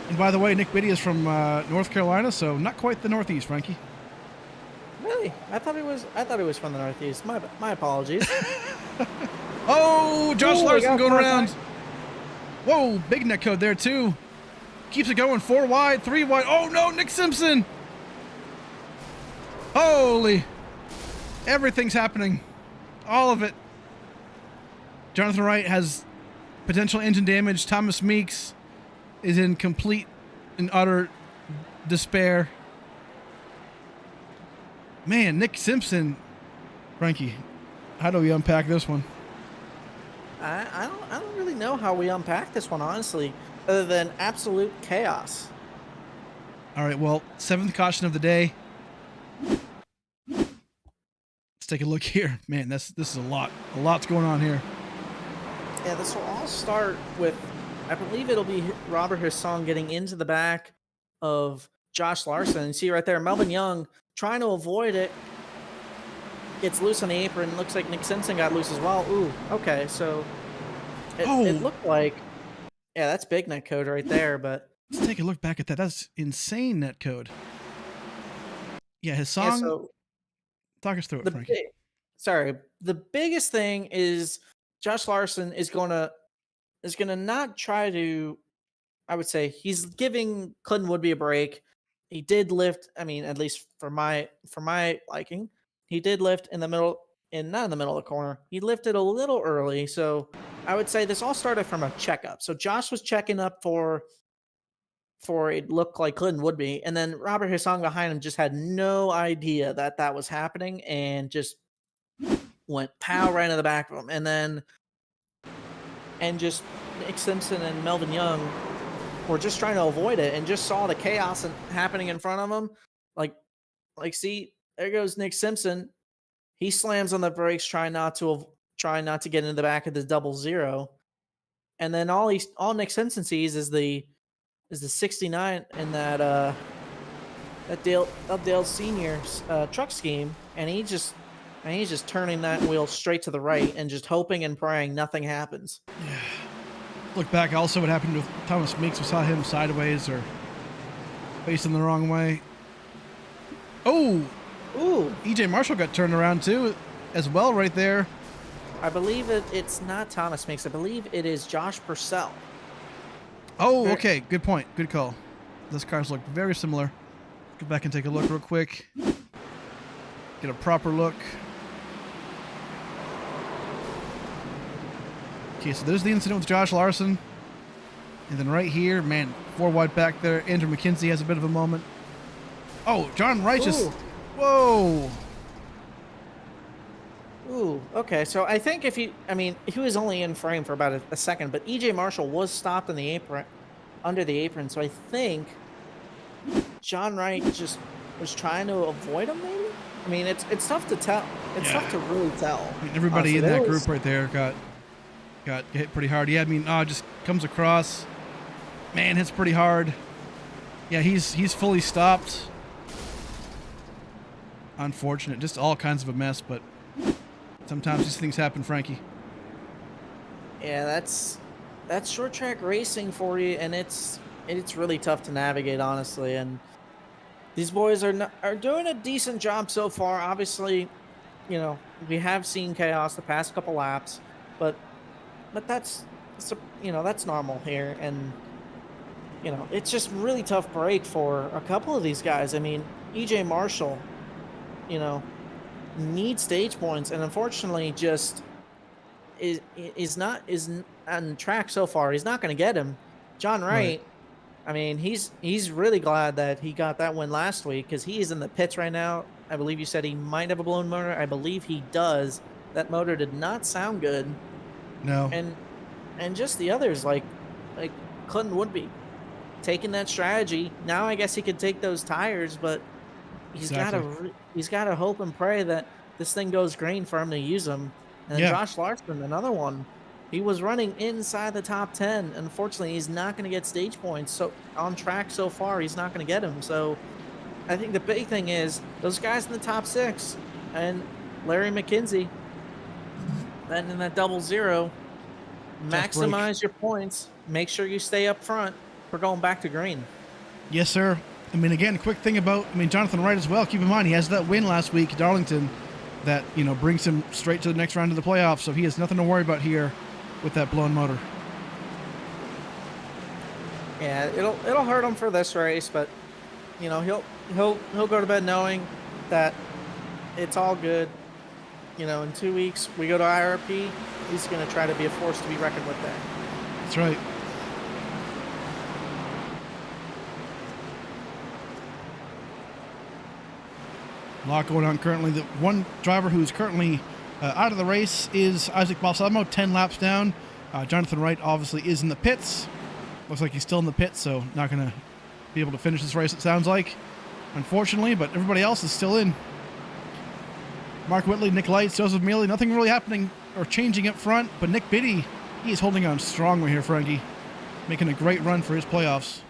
And by the way, Nick Biddy is from North Carolina, so not quite the Northeast, Frankie. Really? I thought he was from the Northeast. My apologies. Oh, Josh Larson going around. Time. Whoa, big net code there too. Keeps it going. 4 wide, 3 wide. Oh no, Nick Simpson. Holy. Everything's happening. All of it. Jonathan Wright has potential engine damage. Thomas Meeks is in complete and utter despair. Man, Nick Simpson. Frankie, how do we unpack this one? I don't really know how we unpack this one, honestly, other than absolute chaos. All right, well, 7th caution of the day. Let's take a look here. Man, this is a lot. A lot's going on here. Yeah, this will all start with, I believe it'll be Robert Hissong getting into the back of Josh Larson. And see right there, Melvin Young trying to avoid it. Gets loose on the apron. Looks like Nick Simpson got loose as well. Ooh, okay, so it looked like, yeah, that's big net code right there, but. Let's take a look back at that. That's insane net code. Yeah, his song. Yeah, so talk us through it, Frankie. The biggest thing is Josh Larson is gonna not try to. I would say he's giving Clinton Woodby a break. He did lift. I mean, at least for my liking, he did lift in the middle, and not in the middle of the corner. He lifted a little early, so I would say this all started from a checkup. So Josh was checking up for it looked like Clinton Woodby, and then Robert Hissong behind him just had no idea that was happening and just went pow right into the back of him. And just Nick Simpson and Melvin Young were just trying to avoid it and just saw the chaos happening in front of them. Like see, there goes Nick Simpson. He slams on the brakes, trying not to get into the back of the 00. And then all Nick Simpson sees is the 69 in that Dale Senior's truck scheme, and he's just turning that wheel straight to the right and just hoping and praying nothing happens. Yeah. Look back also what happened with Thomas Meeks. We saw him sideways or facing the wrong way. Oh! Ooh! EJ Marshall got turned around too, as well right there. I believe it's not Thomas Meeks. I believe it is Josh Purcell. Oh, okay. Good point. Good call. Those cars look very similar. Go back and take a look real quick. Get a proper look. Okay, so there's the incident with Josh Larson. And then right here, man, 4 wide back there. Andrew McKenzie has a bit of a moment. Oh, John Wright just... Whoa! Ooh, okay. So I think he was only in frame for about a second, but EJ Marshall was stopped in the apron, under the apron. So I think John Wright just was trying to avoid him, maybe? I mean, it's tough to tell. It's tough to really tell. I mean, everybody in that group right there got hit pretty hard. Yeah, I mean, just comes across. Man, hits pretty hard. Yeah, he's fully stopped. Unfortunate. Just all kinds of a mess, but sometimes these things happen, Frankie. Yeah, that's short track racing for you, and it's really tough to navigate, honestly. And these boys are doing a decent job so far. Obviously, you know, we have seen chaos the past couple laps, but that's normal here. And you know, it's just really tough break for a couple of these guys. I mean, EJ Marshall, you know, needs stage points, and unfortunately, just is on track so far. He's not going to get him. John Wright, I mean, he's really glad that he got that win last week, because he is in the pits right now. I believe you said he might have a blown motor. I believe he does. That motor did not sound good. No. And just the others, like Clinton Woodby, taking that strategy. Now I guess he could take those tires, but he's got to hope and pray that this thing goes green for him to use them. And Josh Larson, another one, he was running inside the top 10. Unfortunately, he's not going to get stage points. So on track so far, he's not going to get them. So I think the big thing is those guys in the top 6 and Larry McKenzie, then in that 00, maximize your points. Make sure you stay up front. We're going back to green. Yes, sir. I mean, again, quick thing about, Jonathan Wright as well. Keep in mind, he has that win last week at Darlington that, brings him straight to the next round of the playoffs. So he has nothing to worry about here with that blown motor. Yeah, it'll hurt him for this race, but he'll go to bed knowing that it's all good. In 2 weeks we go to IRP. He's going to try to be a force to be reckoned with there. That's right. A lot going on currently. The one driver who's currently out of the race is Isaac Balsamo, 10 laps down. Jonathan Wright obviously is in the pits. Looks like he's still in the pits, so not going to be able to finish this race, it sounds like, unfortunately, but everybody else is still in. Mark Whitley, Nick Lights, Joseph Mealy, nothing really happening or changing up front, but Nick Biddy, he is holding on strongly here, Frankie, making a great run for his playoffs.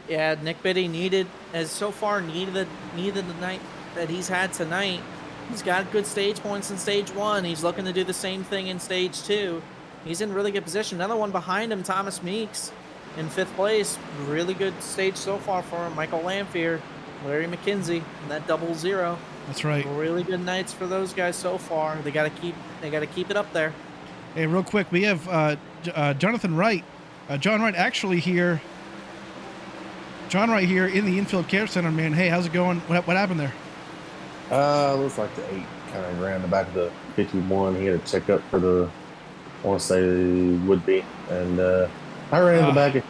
Yeah, Nick Biddy needed the night that he's had tonight. He's got good stage points in stage 1. He's looking to do the same thing in stage 2. He's in really good position. Another one behind him, Thomas Meeks, in 5th place. Really good stage so far for him. Michael Lamphere, Larry McKenzie, and that 00. That's right. Really good nights for those guys so far. They got to keep it up there. Hey, real quick, we have Jonathan Wright, John Wright actually here. John Wright here in the infield care center, man. Hey, how's it going? What happened there? Looks like the 8 kind of ran the back of the 51. He had a checkup for the, I want to say, would be. And I ran in the back of,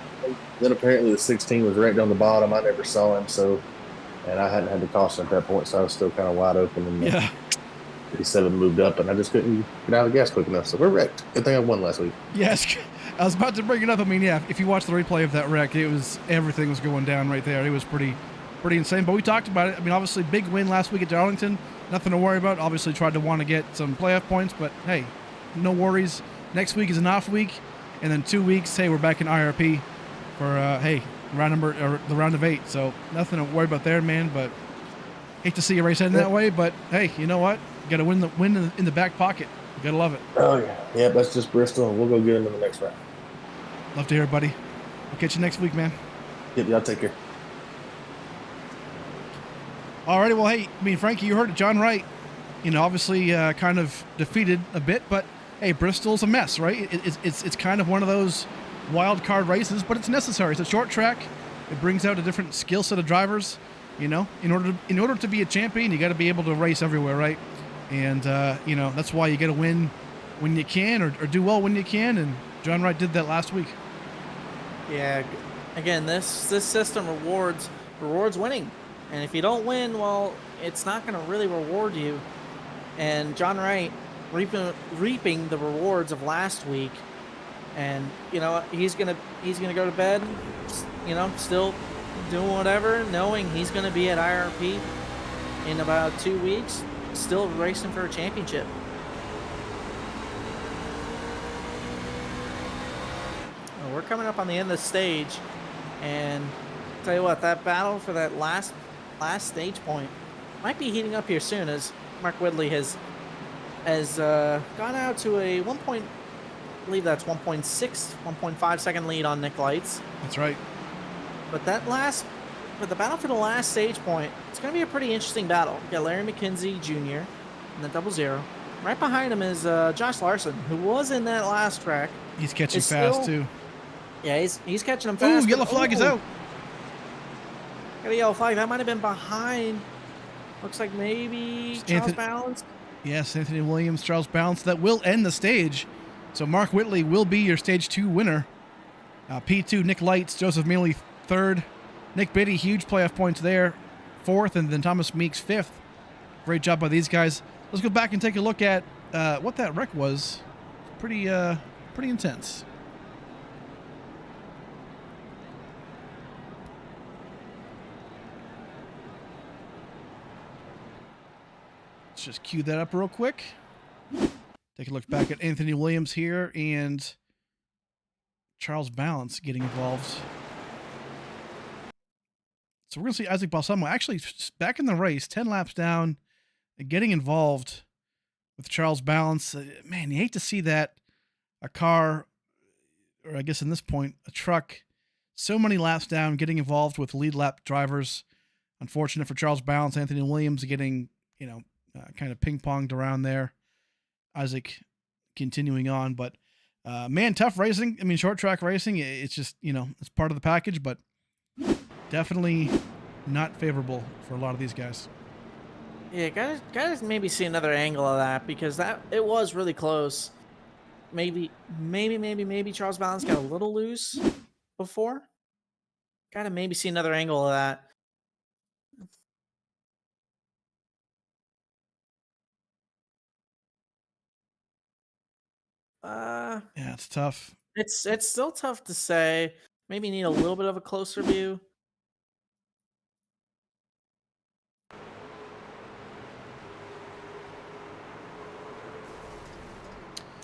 then apparently the 16 was right down the bottom. I never saw him, and I hadn't had the caution at that point, so I was still kind of wide open. And the 57 moved up, and I just couldn't get out of the gas quick enough. So we're wrecked. Good thing I won last week. Yes, I was about to bring it up. I mean, yeah, if you watch the replay of that wreck, everything was going down right there. It was pretty insane. But we talked about it. I mean, obviously, big win last week at Darlington. Nothing to worry about. Obviously, tried to want to get some playoff points, but hey, no worries. Next week is an off week, and then 2 weeks, hey, we're back in IRP for the round of 8. So nothing to worry about there, man. But hate to see a race end that way. But hey, you know what? You got to win in the back pocket. You gotta love it. Oh yeah, that's just Bristol, and we'll go get him in the next round. Love to hear it, buddy. We'll catch you next week, man. Yep, y'all take care. Alrighty, well, hey, Frankie, you heard it. John Wright, obviously kind of defeated a bit, but hey, Bristol's a mess, right? It's kind of one of those wild card races, but it's necessary. It's a short track. It brings out a different skill set of drivers. In order to be a champion, you got to be able to race everywhere, right? And that's why you got to win when you can, or do well when you can. And John Wright did that last week. Yeah, again, this system rewards winning, and if you don't win, well, it's not going to really reward you. And John Wright reaping the rewards of last week, and he's gonna go to bed, still doing whatever, knowing he's gonna be at IRP in about 2 weeks, still racing for a championship. Well, we're coming up on the end of the stage, and I'll tell you what, that battle for that last stage point might be heating up here soon, as Mark Whitley has gone out to a I believe that's 1.5 second lead on Nick Lights. That's right. But the battle for the last stage point, it's going to be a pretty interesting battle. We got Larry McKenzie Jr. in the 00. Right behind him is Josh Larson, who was in that last track. He's catching fast too. Yeah, he's catching him fast. Ooh, yellow flag is out. Got a yellow flag. That might have been behind. Looks like maybe Charles Balance. Yes, Anthony Williams, Charles Balance. That will end the stage. So Mark Whitley will be your Stage 2 winner. P2, Nick Lights, Joseph Mealy, 3rd. Nick Biddy, huge playoff points there, 4th, and then Thomas Meeks, 5th. Great job by these guys. Let's go back and take a look at what that wreck was. Pretty intense. Let's just cue that up real quick. Take a look back at Anthony Williams here and Charles Balance getting involved. So we're going to see Isaac Balsamo actually back in the race, 10 laps down, and getting involved with Charles Balance. Man, you hate to see that. A car, or I guess in this point, a truck, so many laps down, getting involved with lead lap drivers. Unfortunate for Charles Balance. Anthony Williams getting, kind of ping-ponged around there. Isaac continuing on, but man, tough racing. I mean, short track racing, it's just, it's part of the package, but definitely not favorable for a lot of these guys. Yeah, gotta maybe see another angle of that, because it was really close. Maybe Charles Balance got a little loose before. Gotta maybe see another angle of that. Yeah, it's tough. It's still tough to say. Maybe need a little bit of a closer view.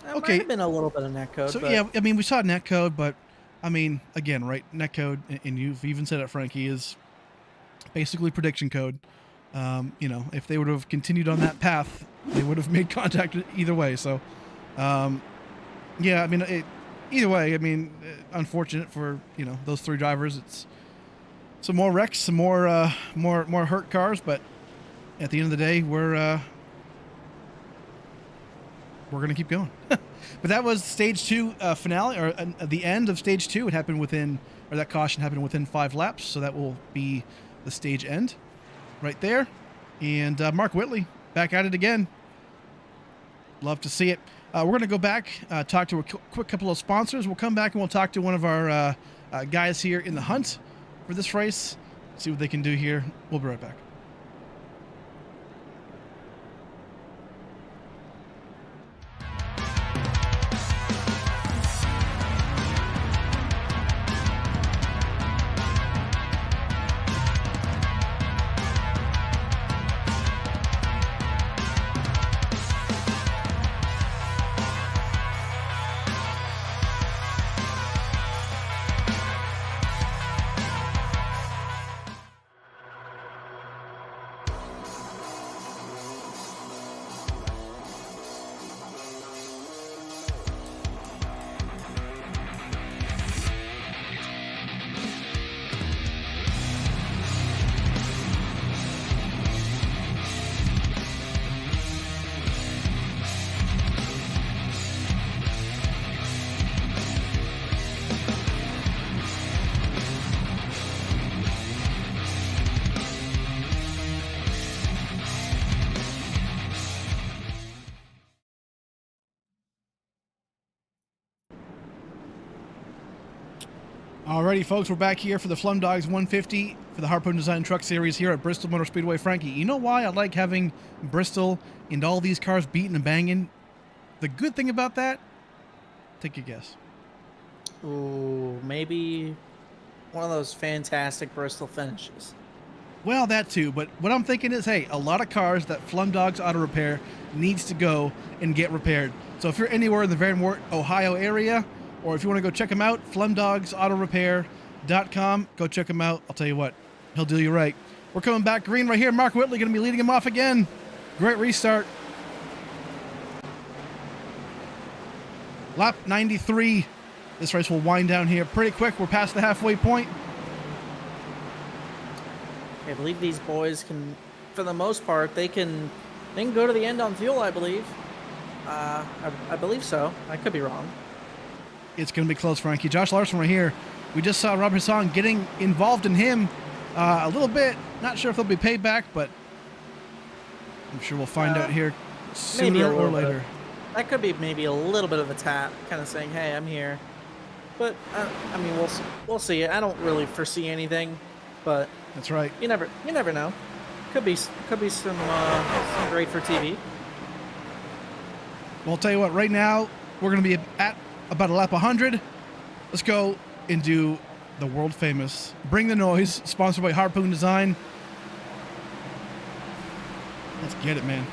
That might have been a little bit of netcode. So yeah, I mean, we saw netcode, but I mean, again, right? Netcode, and you've even said it, Frankie, is basically prediction code. If they would have continued on that path, they would have made contact either way. So, yeah, I mean, either way, I mean, unfortunate for those 3 drivers. It's some more wrecks, some more hurt cars, but at the end of the day, we're gonna keep going. But that was Stage 2 finale, or the end of Stage 2. It happened that caution happened within 5 laps, so that will be the stage end right there. And Mark Whitley back at it again. Love to see it. We're going to go back, talk to a quick couple of sponsors. We'll come back and we'll talk to one of our guys here in the hunt for this race, see what they can do here. We'll be right back. Alrighty, folks, we're back here for the Flemdogs 150 for the Harpoon Design Truck Series here at Bristol Motor Speedway. Frankie, you know why I like having Bristol and all these cars beating and banging? The good thing about that? Take a guess. Ooh, maybe one of those fantastic Bristol finishes. Well, that too, but what I'm thinking is, hey, a lot of cars that Flemdogs Auto Repair needs to go and get repaired. So if you're anywhere in the Van Wert, Ohio area, or if you want to go check them out, flemdogsautorepair.com, go check him out. I'll tell you what, he'll do you right. We're coming back green right here. Mark Whitley going to be leading him off again. Great restart. Lap 93. This race will wind down here pretty quick. We're past the halfway point. I believe these boys can, for the most part, they can go to the end on fuel, I believe. I believe so. I could be wrong. It's going to be close, Frankie. Josh Larson right here. We just saw Robert Hassan getting involved in him a little bit. Not sure if there'll be payback, but I'm sure we'll find out here sooner or later. That could be maybe a little bit of a tap, kind of saying, hey, I'm here. But, I mean, we'll see. I don't really foresee anything, but... That's right. You never know. Could be some great for TV. Well, I'll tell you what, right now, we're going to be at about a lap 100. Let's go and do the world famous Bring the Noise, sponsored by Harpoon Design. Let's get it, man.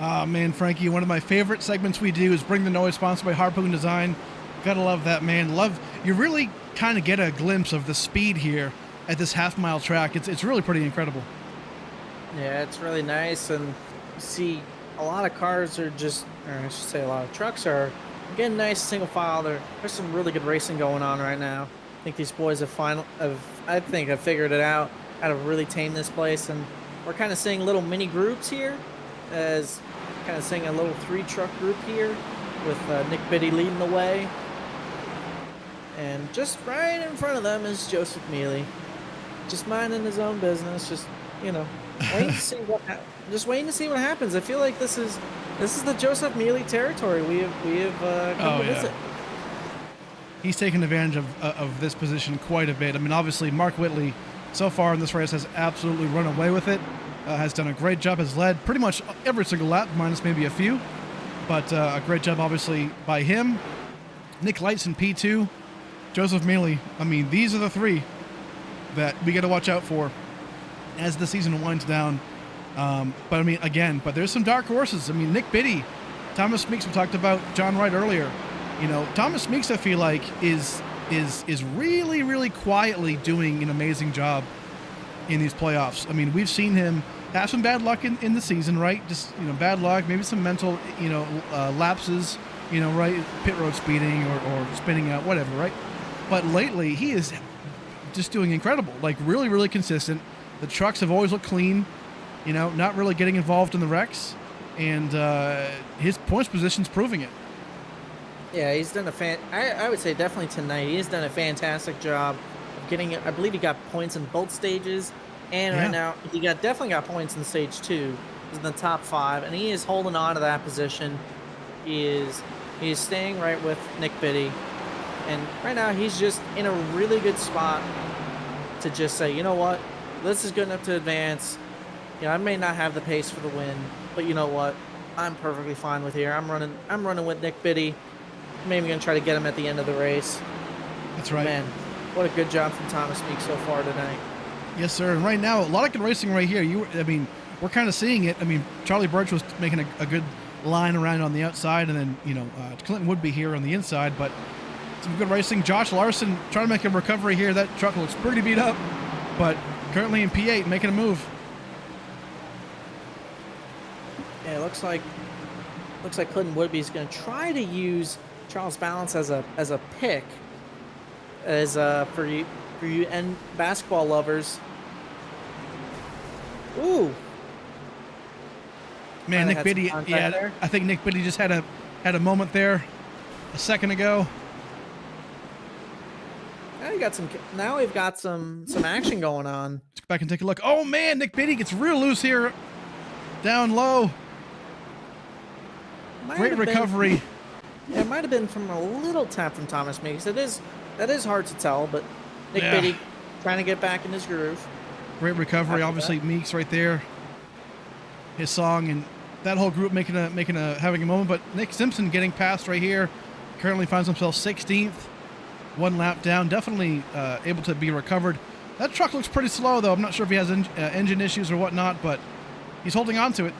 Oh, man, Frankie, one of my favorite segments we do is Bring the Noise, sponsored by Harpoon Design. Gotta love that, man. You really kind of get a glimpse of the speed here at this half-mile track. It's really pretty incredible. Yeah, it's really nice, and you see a lot of cars are just, or I should say a lot of trucks are getting nice single file. There's some really good racing going on right now. I think these boys have figured it out, how to really tame this place, and we're kind of seeing little mini groups here, as kind of seeing a little 3-truck group here with Nick Biddy leading the way. And just right in front of them is Joseph Mealy, just minding his own business, just, you know, waiting to see what happens. I feel like this is the Joseph Mealy territory we have come to visit. He's taken advantage of this position quite a bit. I mean, obviously, Mark Whitley, so far in this race, has absolutely run away with it. Has done a great job, has led pretty much every single lap, minus maybe a few. But a great job, obviously, by him. Nick Lights in P2. Joseph Mealy. I mean, these are the three that we got to watch out for as the season winds down. But I mean, again, there's some dark horses. I mean, Nick Biddy, Thomas Meeks, we talked about John Wright earlier. You know, Thomas Meeks, I feel like, is really, really quietly doing an amazing job in these playoffs. I mean, we've seen him have some bad luck in the season, right? Just, you know, bad luck, maybe some mental, lapses, right? Pit road speeding or spinning out, whatever, right? But lately, he is just doing incredible, like really, really consistent. The trucks have always looked clean, not really getting involved in the wrecks. and his points position's proving it. Yeah, he's done I would say definitely tonight, he has done a fantastic job of getting, I believe he got points in both stages, and Yeah. right now, he definitely got points in stage 2. He's in the top 5, and he is holding on to that position. He is staying right with Nick Biddy, and right now, he's just in a really good spot to just say, you know what, this is good enough to advance. You know, I may not have the pace for the win, but you know what, I'm perfectly fine with here. I'm running with Nick Biddy. Maybe gonna try to get him at the end of the race. That's right. Man, what a good job from Thomas Meek so far tonight. Yes, sir. And right now, a lot of good racing right here. I mean, we're kind of seeing it. I mean, Charlie Birch was making a good line around on the outside, and then, you know, Clinton would be here on the inside, but some good racing. Josh Larson trying to make a recovery here. That truck looks pretty beat up, but currently in P8, making a move. Yeah, it looks like Clinton Woodby's gonna try to use Charles Balance as a pick, for you and basketball lovers. Ooh, Man, Kinda Nick had some Biddy, contact yeah, there. I think Nick Biddy just had a moment there a second ago. now we've got some action going on. Let's go back and take a look. Oh man, Nick Biddy gets real loose here, down low. Might Great have been- recovery. It might have been from a little tap from Thomas Meeks. That is hard to tell, but Nick Yeah. Biddy trying to get back in his groove. Great recovery. After Obviously, Meeks right there. His song and that whole group having a moment. But Nick Simpson getting past right here. Currently finds himself 16th, 1 lap down. Definitely able to be recovered. That truck looks pretty slow though. I'm not sure if he has engine issues or whatnot, but he's holding on to it.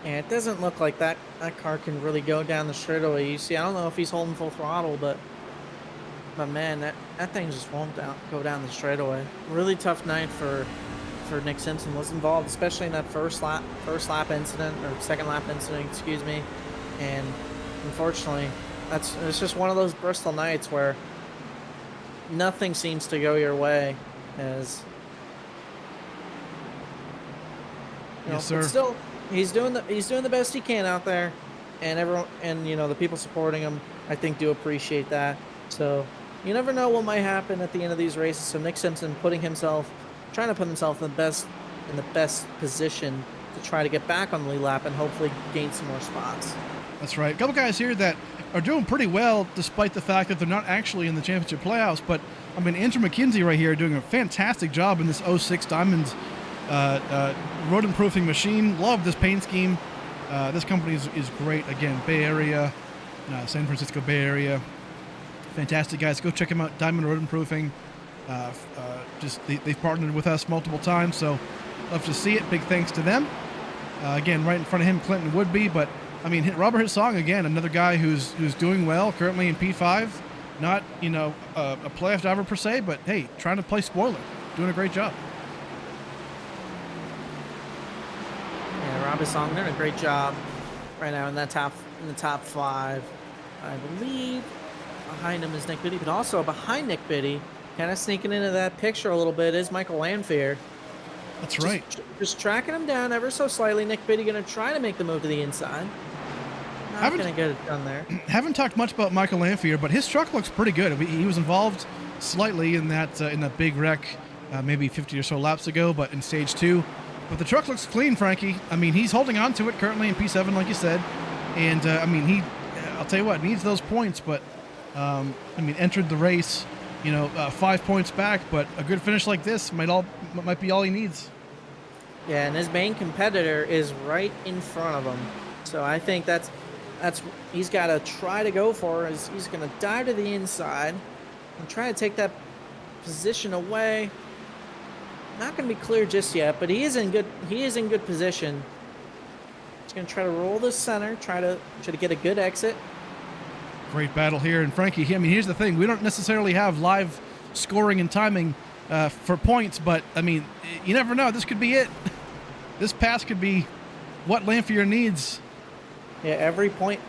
And it doesn't look like that car can really go down the straightaway. You see, I don't know if he's holding full throttle, but man, that thing just won't go down the straightaway. Really tough night for Nick Simpson. Was involved, especially in that first lap incident, or second lap incident, excuse me. And unfortunately, it's just one of those Bristol nights where nothing seems to go your way. As you know, Yes, sir. but still, he's doing the best he can out there, and everyone, and you know, the people supporting him, I think, do appreciate that. So you never know what might happen at the end of these races. So Nick Simpson trying to put himself in the best position to try to get back on the lead lap and hopefully gain some more spots. That's right. A couple guys here that are doing pretty well despite the fact that they're not actually in the championship playoffs. But I mean, Andrew McKenzie right here doing a fantastic job in this 06 Diamonds road improving machine. Love this paint scheme. This company is great. Again, Bay Area, San Francisco Bay Area. Fantastic guys. Go check them out. Diamond Road Improving. They've partnered with us multiple times, so love to see it. Big thanks to them. Again, right in front of him, Clinton Woodby. But I mean, Robert Hissong, again, another guy who's doing well, currently in P5. Not a playoff driver per se, but hey, trying to play spoiler, doing a great job. Yeah, Rob Song doing a great job right now in the top 5. I believe behind him is Nick Biddy, but also behind Nick Biddy, kind of sneaking into that picture a little bit, is Michael Lanfear. That's right. Just tracking him down ever so slightly. Nick Biddy going to try to make the move to the inside. Not going to get it done there. Haven't talked much about Michael Lanfear, but his truck looks pretty good. He was involved slightly in that big wreck maybe 50 or so laps ago, but in stage 2. But the truck looks clean, Frankie. I mean, he's holding on to it currently in P7, like you said. And, I mean, I'll tell you what, needs those points, but, I mean, entered the race, 5 points back, but a good finish like this might be all he needs. Yeah, and his main competitor is right in front of him. So I think that's he's got to try to go for. He's going to dive to the inside and try to take that position away. Not going to be clear just yet, but he is in good position. He's going to try to roll the center, try to get a good exit. Great battle here. And Frankie, I mean, here's the thing. We don't necessarily have live scoring and timing for points, but I mean, you never know. This could be it. This pass could be what Lanfear needs. Yeah, every point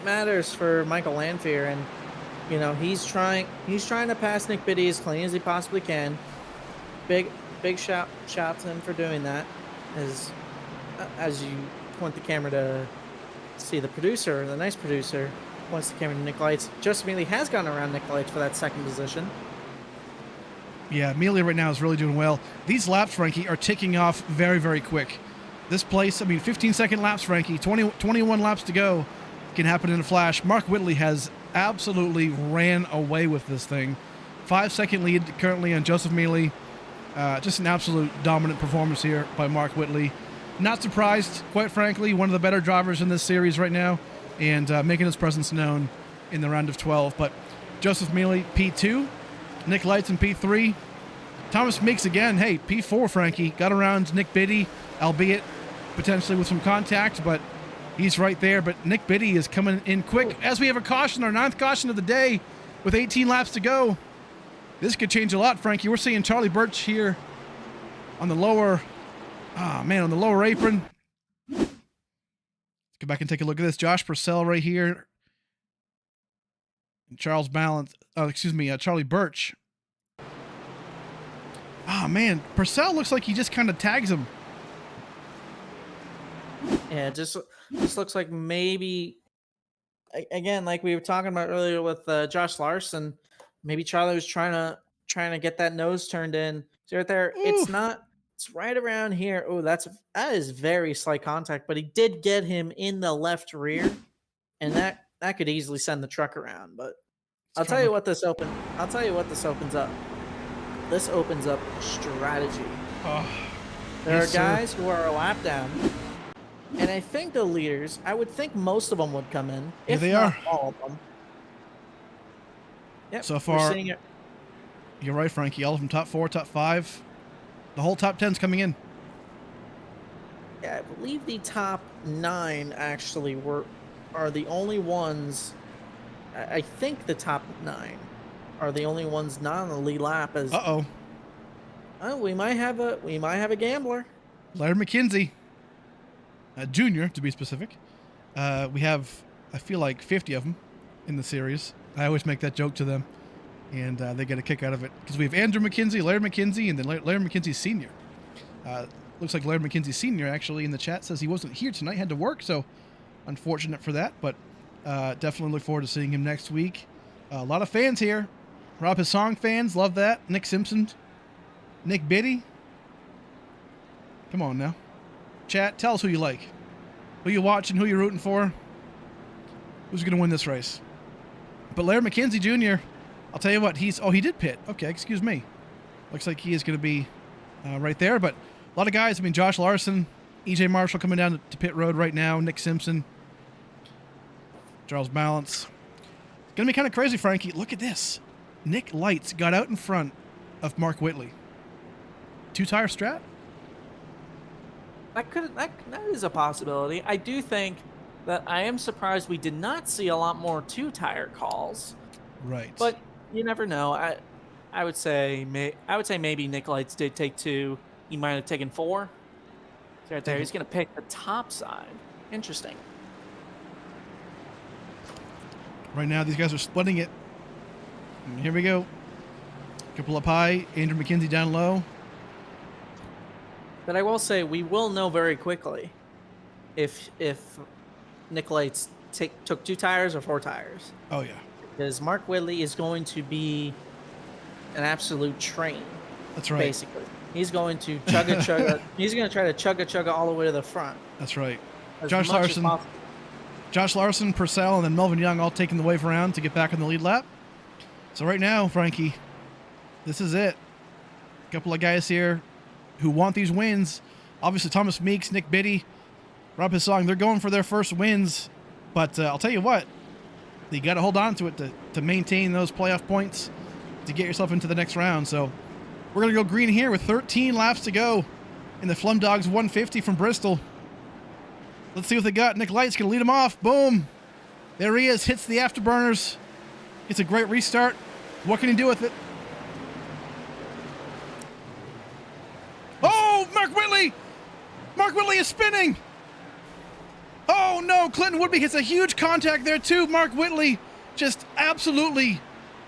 matters for Michael Lanfear, and he's trying to pass Nick Biddy as clean as he possibly can. Big shout to him for doing that. As you point the camera to see the producer, the nice producer, points the camera to Nick Lights. Joseph Mealy has gone around Nick Lights for that second position. Yeah, Mealy right now is really doing well. These laps, Frankie, are ticking off very, very quick. This place, I mean, 15-second laps, Frankie, 21 laps to go, can happen in a flash. Mark Whitley has absolutely ran away with this thing. 5-second lead currently on Joseph Mealy. Just an absolute dominant performance here by Mark Whitley. Not surprised, quite frankly, one of the better drivers in this series right now, and making his presence known in the round of 12. But Joseph Mealy, P2. Nick Lights in P3. Thomas Meeks again, hey, P4, Frankie. Got around Nick Biddy, albeit potentially with some contact, but he's right there. But Nick Biddy is coming in quick as we have a caution, our 9th caution of the day, with 18 laps to go. This could change a lot, Frankie. We're seeing Charlie Birch here on the lower, on the lower apron. Let's go back and take a look at this. Josh Purcell right here. Charlie Birch. Man, Purcell looks like he just kind of tags him. Yeah, it just looks like maybe, again, like we were talking about earlier with Josh Larson, maybe Charlie was trying to get that nose turned in. See right there, it's not. It's right around here. Oh, that is very slight contact, but he did get him in the left rear, and that could easily send the truck around. But I'll tell you what this opens up. This opens up strategy. There are guys who are a lap down, and I think the leaders, I would think most of them would come in. Here if they not are. All of them. Yep, so far, you're right, Frankie. All of them top 4, top 5. The whole top 10's coming in. Yeah, I believe the top 9 actually are the only ones. I think the top 9 are the only ones not on the lead lap. Oh, we might have a gambler. Larry McKenzie, Junior to be specific. We have, I feel like, 50 of them in the series. I always make that joke to them, and they get a kick out of it because we have Andrew McKenzie, Larry McKenzie, and then Larry McKenzie Sr. Looks like Larry McKenzie Sr. actually in the chat says he wasn't here tonight, had to work, so unfortunate for that, but definitely look forward to seeing him next week. A lot of fans here. Rob Hassong fans, love that. Nick Simpson, Nick Biddy. Come on now. Chat, tell us who you like. Who you watching, who you're rooting for. Who's going to win this race? But Larry McKenzie Jr., I'll tell you what, he did pit. Okay, excuse me. Looks like he is going to be right there, but a lot of guys, I mean, Josh Larson, EJ Marshall coming down to pit road right now, Nick Simpson, Charles Balance. It's going to be kind of crazy, Frankie. Look at this. Nick Lights got out in front of Mark Whitley. 2-tire strat? That is a possibility. I do think that I am surprised we did not see a lot more 2-tire calls. Right. But you never know. I would say maybe Nick Lights did take 2. He might have taken 4. So right there, he's going to pick the top side. Interesting. Right now, these guys are splitting it. And here we go. Couple up high. Andrew McKenzie down low. But I will say we will know very quickly if Nick Lights took 2 tires or 4 tires. Oh yeah. Because Mark Whitley is going to be an absolute train. That's right. Basically, he's going to chugga. He's going to try to chugga all the way to the front. That's right. Josh Larson, Purcell, and then Melvin Young all taking the wave around to get back in the lead lap. So right now, Frankie, this is it. A couple of guys here who want these wins. Obviously, Thomas Meeks, Nick Biddy, Rob Hassong, they're going for their first wins. But I'll tell you what, you got to hold on to it to maintain those playoff points to get yourself into the next round. So we're going to go green here with 13 laps to go in the Flemdogs 150 from Bristol. Let's see what they got. Nick Light's going to lead them off. Boom. There he is. Hits the afterburners. It's a great restart. What can he do with it? Oh, Mark Whitley! Mark Whitley is spinning! Oh no, Clinton Woodby hits a huge contact there too. Mark Whitley just absolutely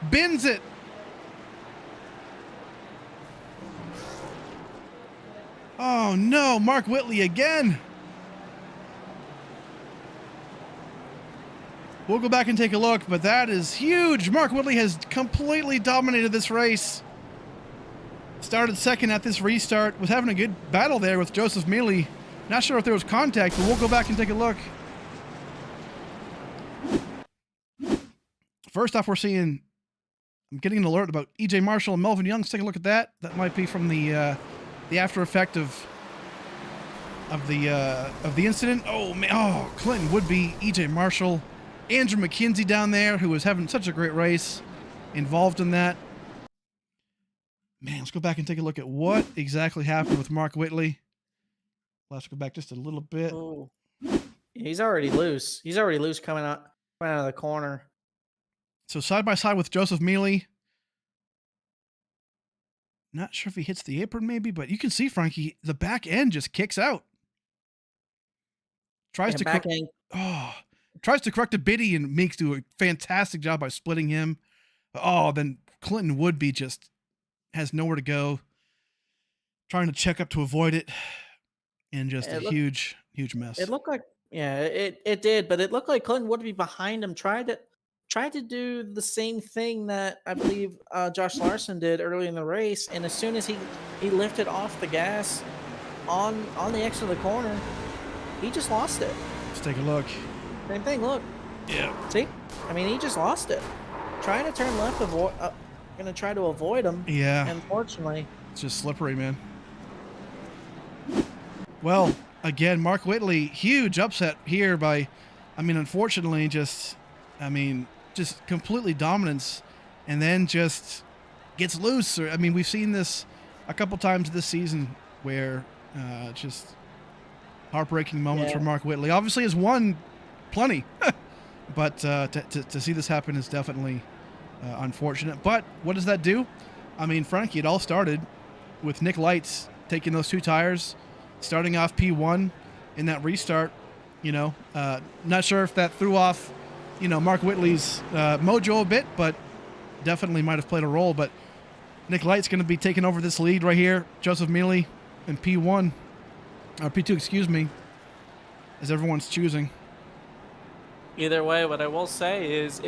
bins it. Oh no, Mark Whitley again. We'll go back and take a look, but that is huge. Mark Whitley has completely dominated this race. Started second at this restart. Was having a good battle there with Joseph Mealy. Not sure if there was contact, but we'll go back and take a look. First off, we're seeing, I'm getting an alert about EJ Marshall and Melvin Young. Let's take a look at that. That might be from the after effect of the incident. Oh man, oh, Clinton Woodby, EJ Marshall, Andrew McKenzie down there, who was having such a great race, involved in that. Man, let's go back and take a look at what exactly happened with Mark Whitley. Let's go back just a little bit. Oh, he's already loose. He's already loose coming out of the corner. So side by side with Joseph Mealy. Not sure if he hits the apron maybe, but you can see, Frankie, the back end just kicks out. Tries to correct a biddy, and Meeks do a fantastic job by splitting him. Oh, then Clinton Woodby just has nowhere to go. Trying to check up to avoid it. And just a huge mess. It looked like, yeah, it did, but it looked like Clinton Woodby behind him tried to do the same thing that I believe Josh Larson did early in the race, and as soon as he lifted off the gas on the exit of the corner, he just lost it. Let's take a look. Same thing, look. Yeah. See? I mean, he just lost it. Trying to turn left, gonna try to avoid him. Yeah. Unfortunately. It's just slippery, man. Well, again, Mark Whitley, huge upset here by, unfortunately, just completely dominance, and then just gets loose. We've seen this a couple times this season where just heartbreaking moments for Mark Whitley. Obviously has won plenty, but to see this happen is definitely unfortunate. But what does that do? Frankie, it all started with Nick Lights taking those 2 tires, starting off P1 in that restart. Not sure if that threw off Mark Whitley's mojo a bit, but definitely might have played a role. But Nick Light's going to be taking over this lead right here. Joseph Mealy in P1, or P2, excuse me, as everyone's choosing. Either way, what I will say is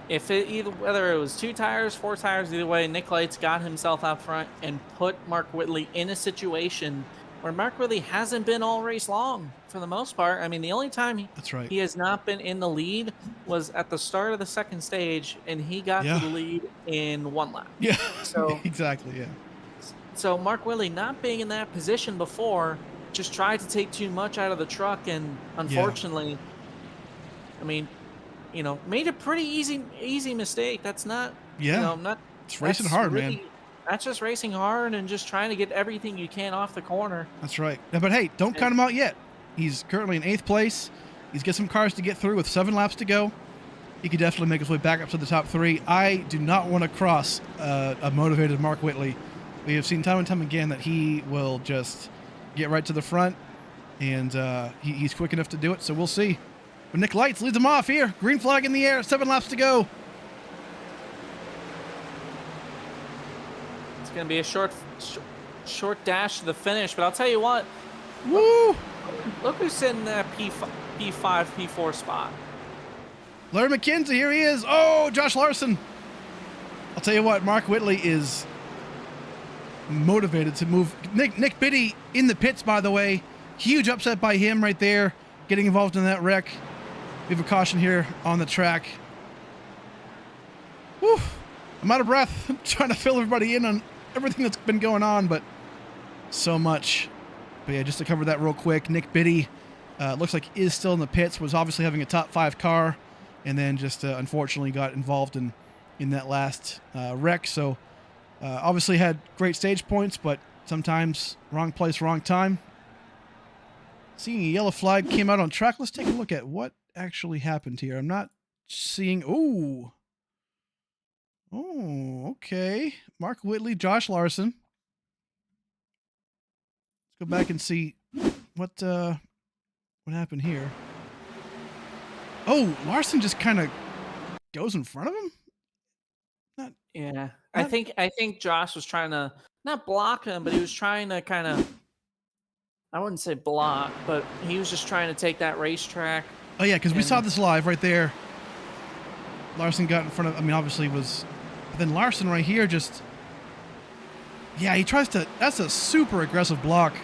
whether it was 2 tires, 4 tires, either way, Nick Lights got himself out front and put Mark Whitley in a situation where Mark Whitley hasn't been all race long for the most part. The only time That's right. he has not been in the lead was at the start of the second stage, and he got to the lead in 1 lap. Yeah, so exactly, yeah. So Mark Whitley, not being in that position before, just tried to take too much out of the truck, and unfortunately, made a pretty easy mistake. That's not, it's racing hard, man. That's just racing hard and just trying to get everything you can off the corner. That's right. But hey, don't count him out yet. He's currently in 8th place. He's got some cars to get through with 7 laps to go. He could definitely make his way back up to the top 3. I do not want to cross a motivated Mark Whitley. We have seen time and time again that he will just get right to the front, and he's quick enough to do it, so we'll see. But Nick Lights leads him off here. Green flag in the air, 7 laps to go. It's going to be a short dash to the finish, but I'll tell you what. Woo! Look who's sitting in that P5, P4 spot. Larry McKenzie, here he is. Oh, Josh Larson. I'll tell you what, Mark Whitley is motivated to move. Nick Biddy in the pits, by the way. Huge upset by him right there, getting involved in that wreck. We have a caution here on the track. Whew. I'm out of breath. I'm trying to fill everybody in on everything that's been going on, but so much. But yeah, just to cover that real quick, Nick Biddy looks like is still in the pits, was obviously having a top 5 car, and then just unfortunately got involved in that last wreck. So obviously had great stage points, but sometimes wrong place, wrong time. Seeing a yellow flag came out on track. Let's take a look at what actually happened here. I'm not seeing. Oh, okay. Mark Whitley, Josh Larson. Let's go back and see what happened here. Oh, Larson just kind of goes in front of him. I think Josh was trying to not block him, but he was trying to kind of, I wouldn't say block, but he was just trying to take that racetrack Oh yeah, because we And- saw this live right there. Larson got in front of. I mean, obviously was. But then Larson right here just. Yeah, he tries to. That's a super aggressive block.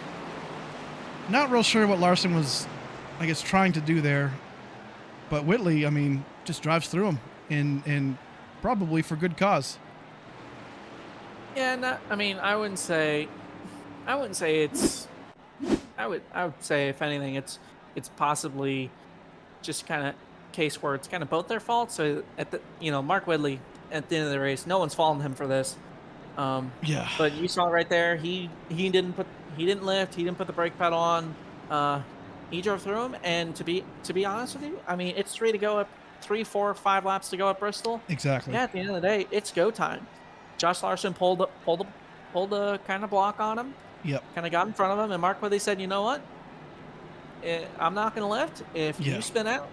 Not real sure what Larson was, I guess, trying to do there. But Whitley, I mean, just drives through him, and probably for good cause. Yeah, I mean, I wouldn't say it's. I would say, if anything, it's possibly just kind of case where it's kind of both their fault. So at the Mark Whitley at the end of the race, no one's faulting him for this. Yeah. But you saw right there, he didn't lift, he didn't put the brake pedal on. He drove through him, and to be honest with you, I mean, it's 3 to go up, 3, 4, 5 laps to go at Bristol. Exactly. Yeah, at the end of the day, it's go time. Josh Larson pulled a kind of block on him. Yep. Kind of got in front of him, and Mark Whitley said, "You know what? I'm not going to lift. If Yeah. you spin out,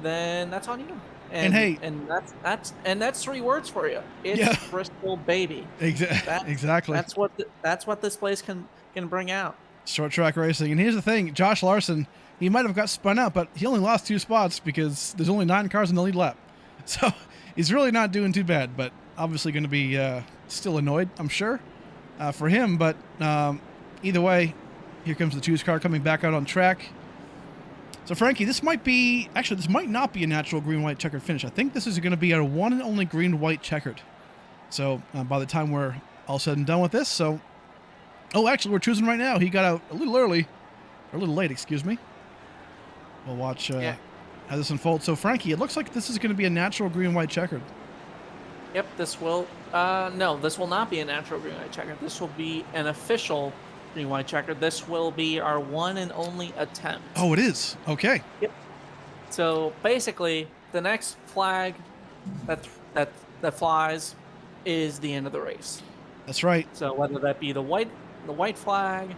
then that's on you." And hey- and that's 3 words for you. It's Yeah. Bristol, baby. Exactly. That's what this place can bring out. Short track racing. And here's the thing, Josh Larson, he might have got spun out, but he only lost 2 spots because there's only 9 cars in the lead lap. So he's really not doing too bad, but obviously going to be still annoyed, I'm sure, for him. But either way, here comes the choose car coming back out on track. So Frankie, this might not be a natural green-white checkered finish. I think this is going to be our one and only green-white checkered. So by the time we're all said and done with this, so... Oh, actually, we're choosing right now. He got out a little early, or a little late, excuse me. We'll watch how this unfolds. So, Frankie, it looks like this is going to be a natural green-white checkered. Yep, this will not be a natural green-white checkered. This will be an official green-white checkered. This will be our one and only attempt. Oh, it is? Okay. Yep. So, basically, the next flag that flies is the end of the race. That's right. So, whether that be the white flag,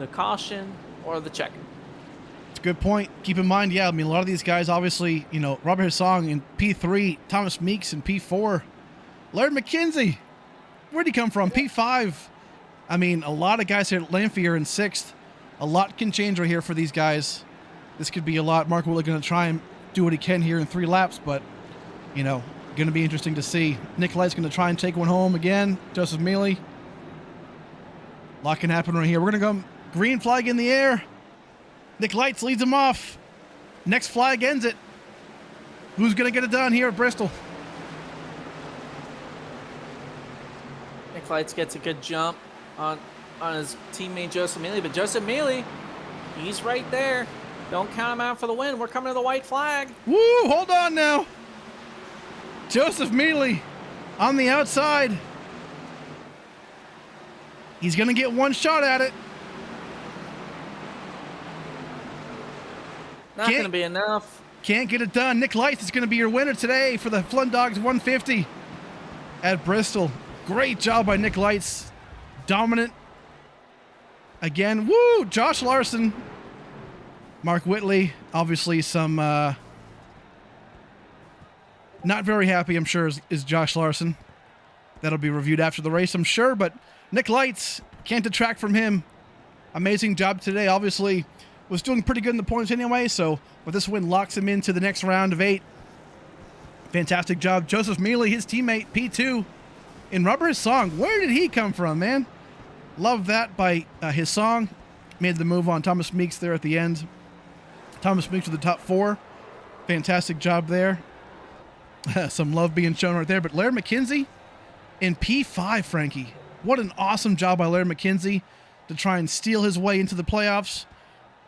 the caution, or the checker. It's a good point. Keep in mind, yeah, I mean, a lot of these guys, obviously, Robert Hissong in P3, Thomas Meeks in P4, Laird McKenzie, where'd he come from? P5. I mean, a lot of guys here at Lanphier in 6th. A lot can change right here for these guys. This could be a lot. Mark Whitley going to try and do what he can here in 3 laps, but, going to be interesting to see. Nick Light's going to try and take one home again. Joseph Mealy. A lot can happen right here. We're going to go green flag in the air. Nick Lights leads him off. Next flag ends it. Who's going to get it done here at Bristol? Nick Lights gets a good jump on his teammate Joseph Mealy, but Joseph Mealy, he's right there. Don't count him out for the win. We're coming to the white flag. Woo! Hold on now. Joseph Mealy on the outside. He's going to get one shot at it. Not going to be enough. Can't get it done. Nick Lights is going to be your winner today for the Flemdogs 150 at Bristol. Great job by Nick Lights. Dominant. Again, woo! Josh Larson. Mark Whitley. Obviously some... not very happy, I'm sure, is Josh Larson. That'll be reviewed after the race, I'm sure. But Nick Lights, can't detract from him. Amazing job today. Obviously, was doing pretty good in the points anyway. So, but this win locks him into the next round of 8. Fantastic job. Joseph Mealy, his teammate, P2. In Rubber Hissong, where did he come from, man? Love that by Hissong. Made the move on Thomas Meeks there at the end. Thomas Meeks with the top 4. Fantastic job there. Some love being shown right there. But Laird McKenzie in P5, Frankie. What an awesome job by Laird McKenzie to try and steal his way into the playoffs.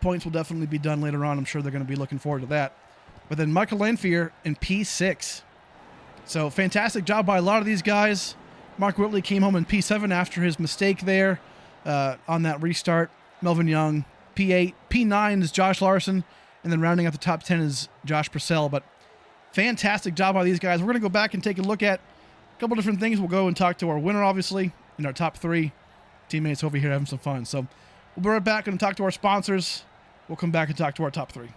Points will definitely be done later on. I'm sure they're going to be looking forward to that. But then Michael Lanphier in P6. So fantastic job by a lot of these guys. Mark Whitley came home in P7 after his mistake there on that restart. Melvin Young, P8. P9 is Josh Larson. And then rounding out the top 10 is Josh Purcell. But fantastic job by these guys. We're going to go back and take a look at a couple different things. We'll go and talk to our winner, obviously, and our top 3 teammates over here having some fun. So we'll be right back and talk to our sponsors. We'll come back and talk to our top 3.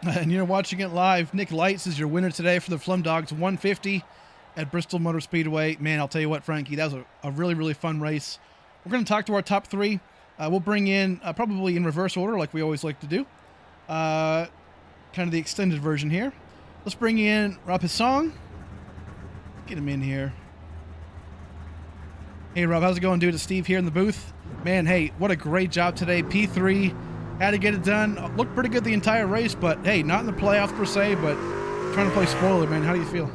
And you're watching it live. Nick Lights is your winner today for the Flemdogs 150 at Bristol Motor Speedway. Man, I'll tell you what, Frankie, that was a really, really fun race. We're going to talk to our top three. We'll bring in, probably in reverse order, like we always like to do, kind of the extended version here. Let's bring in Rob Hassong. Get him in here. Hey, Rob, how's it going, dude? It's Steve here in the booth. Man, hey, what a great job today. P3, had to get it done. Looked pretty good the entire race, but hey, not in the playoffs per se, but trying to play spoiler, man. How do you feel?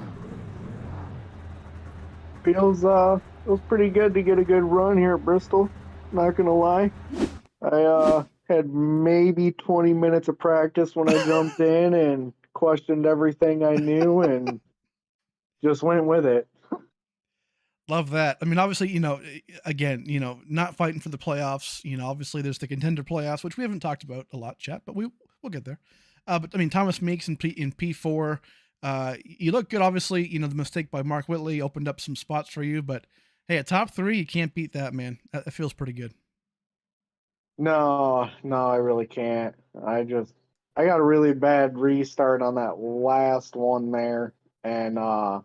Feels pretty good to get a good run here at Bristol. Not gonna lie. I had maybe 20 minutes of practice when I jumped in and questioned everything I knew and just went with it. Love that. I mean, obviously, again, not fighting for the playoffs. Obviously there's the contender playoffs, which we haven't talked about a lot, chat, but we'll get there. But I mean, Thomas Meeks in P4, you look good. Obviously, the mistake by Mark Whitley opened up some spots for you, but hey, at top three, you can't beat that, man. That feels pretty good. No, I really can't. I got a really bad restart on that last one there, and I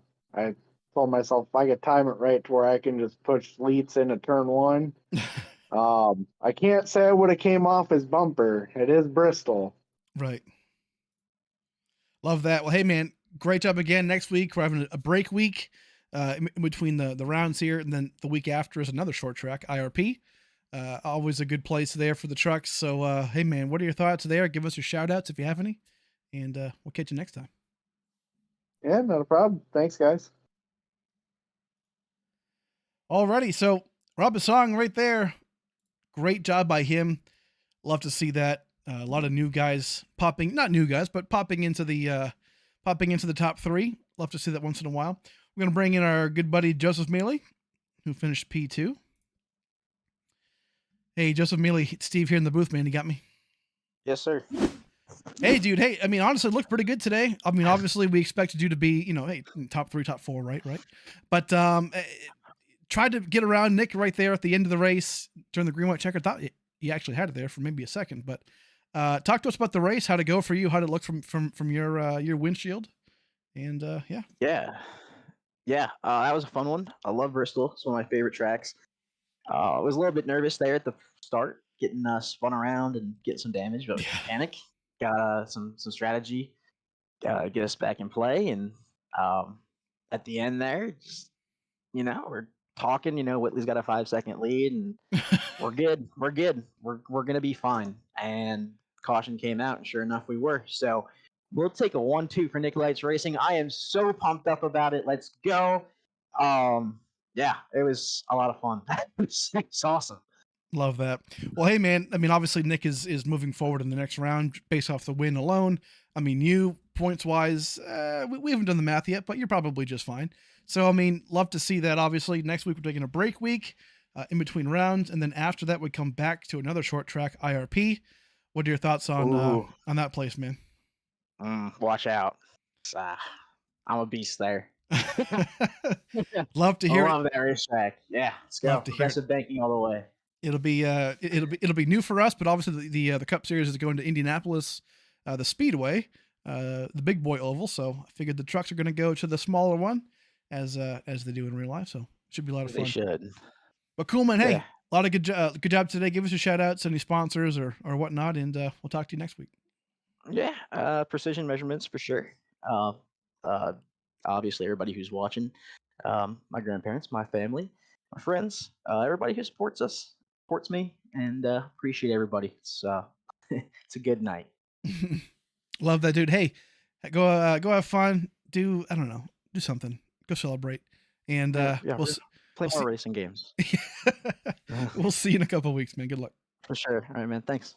told myself if I could time it right to where I can just push leads into turn one. I can't say I would have came off his bumper. It is Bristol. Right. Love that. Well, hey, man, great job again. Next week, we're having a break week in between the rounds here, and then the week after is another short track, IRP. Always a good place there for the trucks. So, hey, man, what are your thoughts there? Give us your shout-outs if you have any, and we'll catch you next time. Yeah, not a problem. Thanks, guys. Alrighty, so Rob Hassong right there. Great job by him. Love to see that. A lot of new guys not new guys, but popping into the top three. Love to see that once in a while. We're going to bring in our good buddy Joseph Mealy, who finished P2. Hey, Joseph Mealy, Steve here in the booth, man. You got me? Yes, sir. Hey, dude. Hey, I mean, honestly, it looked pretty good today. I mean, obviously, we expected you to be, hey, top three, top four, right? But tried to get around Nick right there at the end of the race during the green white checker. Thought you actually had it there for maybe a second, but talk to us about the race. How'd it go for you? How'd it look from your windshield? And Yeah. That was a fun one. I love Bristol. It's one of my favorite tracks. I was a little bit nervous there at the start, getting spun around and getting some damage, but panic. Got some strategy. Get us back in play, and at the end there, just, we're talking. Whitley's got a 5-second lead, and we're good. We're gonna be fine. And caution came out, and sure enough, we were. So we'll take a 1-2 for Nick Lights Racing. I am so pumped up about it. Let's go. Yeah, it was a lot of fun. It's awesome. Love that. Well, hey, man, I mean, obviously Nick is moving forward in the next round based off the win alone. I mean, you, points-wise, we haven't done the math yet, but you're probably just fine. So, I mean, love to see that, obviously. Next week, we're taking a break week in between rounds, and then after that, we come back to another short track, IRP. What are your thoughts on that place, man? Watch out. I'm a beast there. Love to hear I love that racetrack. Yeah, let's go. Progressive banking all the way. It'll be new for us, but obviously the Cup Series is going to Indianapolis, the Speedway, the big boy oval. So I figured the trucks are going to go to the smaller one, as they do in real life. So it should be a lot of fun. They should. But cool, man. Hey, a lot of good job today. Give us a shout out, any sponsors or whatnot, and we'll talk to you next week. Yeah, Precision Measurements for sure. Obviously, everybody who's watching, my grandparents, my family, my friends, everybody who supports me, and appreciate everybody. It's it's a good night. Love that, dude. Hey, go have fun. Do something. Go celebrate, and we'll play more racing games. We'll see you in a couple of weeks, man. Good luck. For sure. All right, man. Thanks.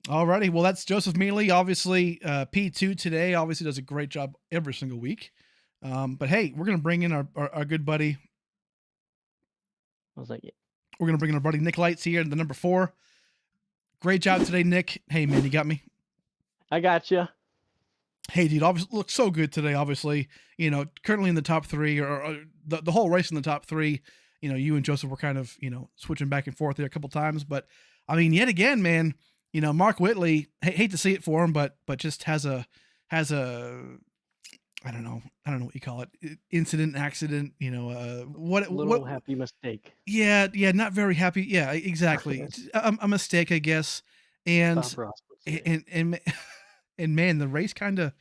Alrighty, well, that's Joseph Mealy. Obviously, P2 today obviously does a great job every single week. But hey, we're gonna bring in our good buddy. I was like, yeah. We're gonna bring in our buddy Nick Lights here, the number 4. Great job today, Nick. Hey, man, you got me? I got you. Hey, dude, obviously looks so good today. Obviously, currently in the top 3, or the whole race in the top 3. You and Joseph were kind of switching back and forth there a couple times, but I mean, yet again, man. Mark Whitley, hate to see it for him, but just has a I don't know what you call it, incident, accident, what happy mistake. Yeah, not very happy. Yeah, exactly. A mistake, I guess. And Bob Ross would say. and man, the race kind of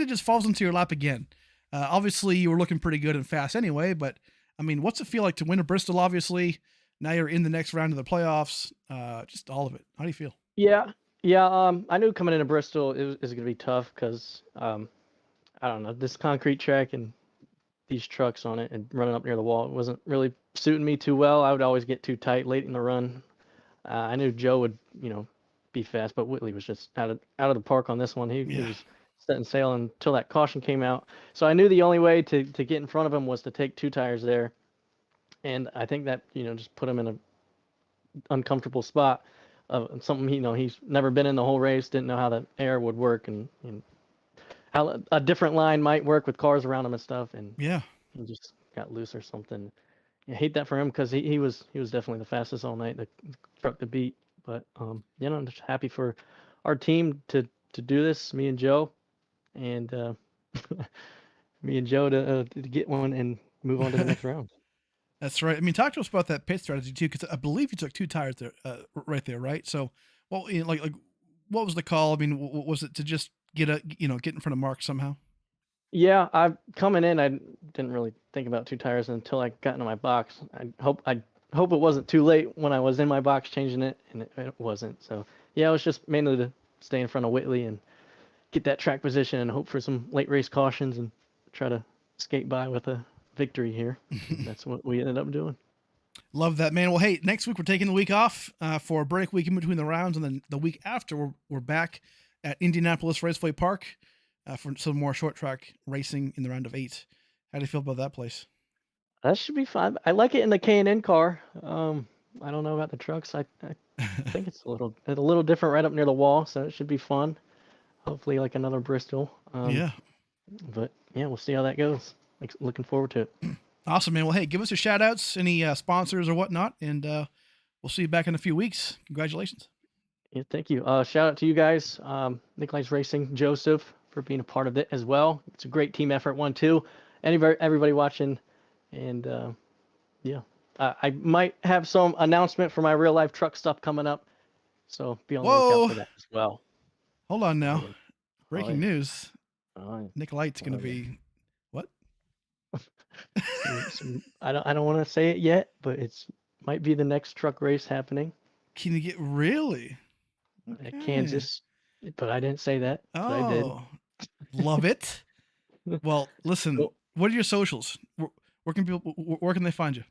just falls into your lap again. Obviously, you were looking pretty good and fast anyway, but I mean, what's it feel like to win a Bristol? Obviously, now you're in the next round of the playoffs. Just all of it. How do you feel? Yeah. I knew coming into Bristol it was going to be tough because I don't know, this concrete track and these trucks on it and running up near the wall, it wasn't really suiting me too well. I would always get too tight late in the run. I knew Joe would, be fast, but Whitley was just out of the park on this one. He was setting sail until that caution came out. So I knew the only way to get in front of him was to take 2 tires there. And I think that, just put him in an uncomfortable spot of something, he's never been in the whole race, didn't know how the air would work and how a different line might work with cars around him and stuff. And Yeah, he just got loose or something. I hate that for him because he was definitely the fastest all night, the truck to beat. But I'm just happy for our team to do this, me and Joe, and to get one and move on to the next round. that's right. I mean, talk to us about that pit strategy too, because I believe you took 2 tires there, right there, right? So, well, like what was the call? I mean, was it to just get in front of Mark somehow? Yeah, coming in, I didn't really think about 2 tires until I got into my box. I hope it wasn't too late when I was in my box changing it, and it wasn't. So yeah, it was just mainly to stay in front of Whitley and get that track position and hope for some late race cautions and try to skate by with a victory here. That's what we ended up doing. Love that, man. Well, hey, next week we're taking the week off for a break week in between the rounds, and then the week after we're back at Indianapolis Raceway Park for some more short track racing in the round of 8. How do you feel about that place? That should be fun. I like it in the K&N car. I don't know about the trucks. I think it's a little different right up near the wall, so it should be fun. Hopefully, like another Bristol. Yeah. But yeah, we'll see how that goes. Looking forward to it. Awesome, man. Well, hey, give us your shout outs, any sponsors or whatnot, and we'll see you back in a few weeks. Congratulations. Yeah, thank you. Shout out to you guys, Nick Lights Racing, Joseph, for being a part of it as well. It's a great team effort, 1-2. Everybody watching, and I might have some announcement for my real life truck stuff coming up, so be on the lookout for that as well. Hold on now. yeah. Breaking news. Oh, yeah. Nick Light's going to be what? I don't want to say it yet, but might be the next truck race happening Can you get really? at Kansas. But I didn't say that. But I did. Love it. Well, listen, Cool. What are your socials? Where can they find you?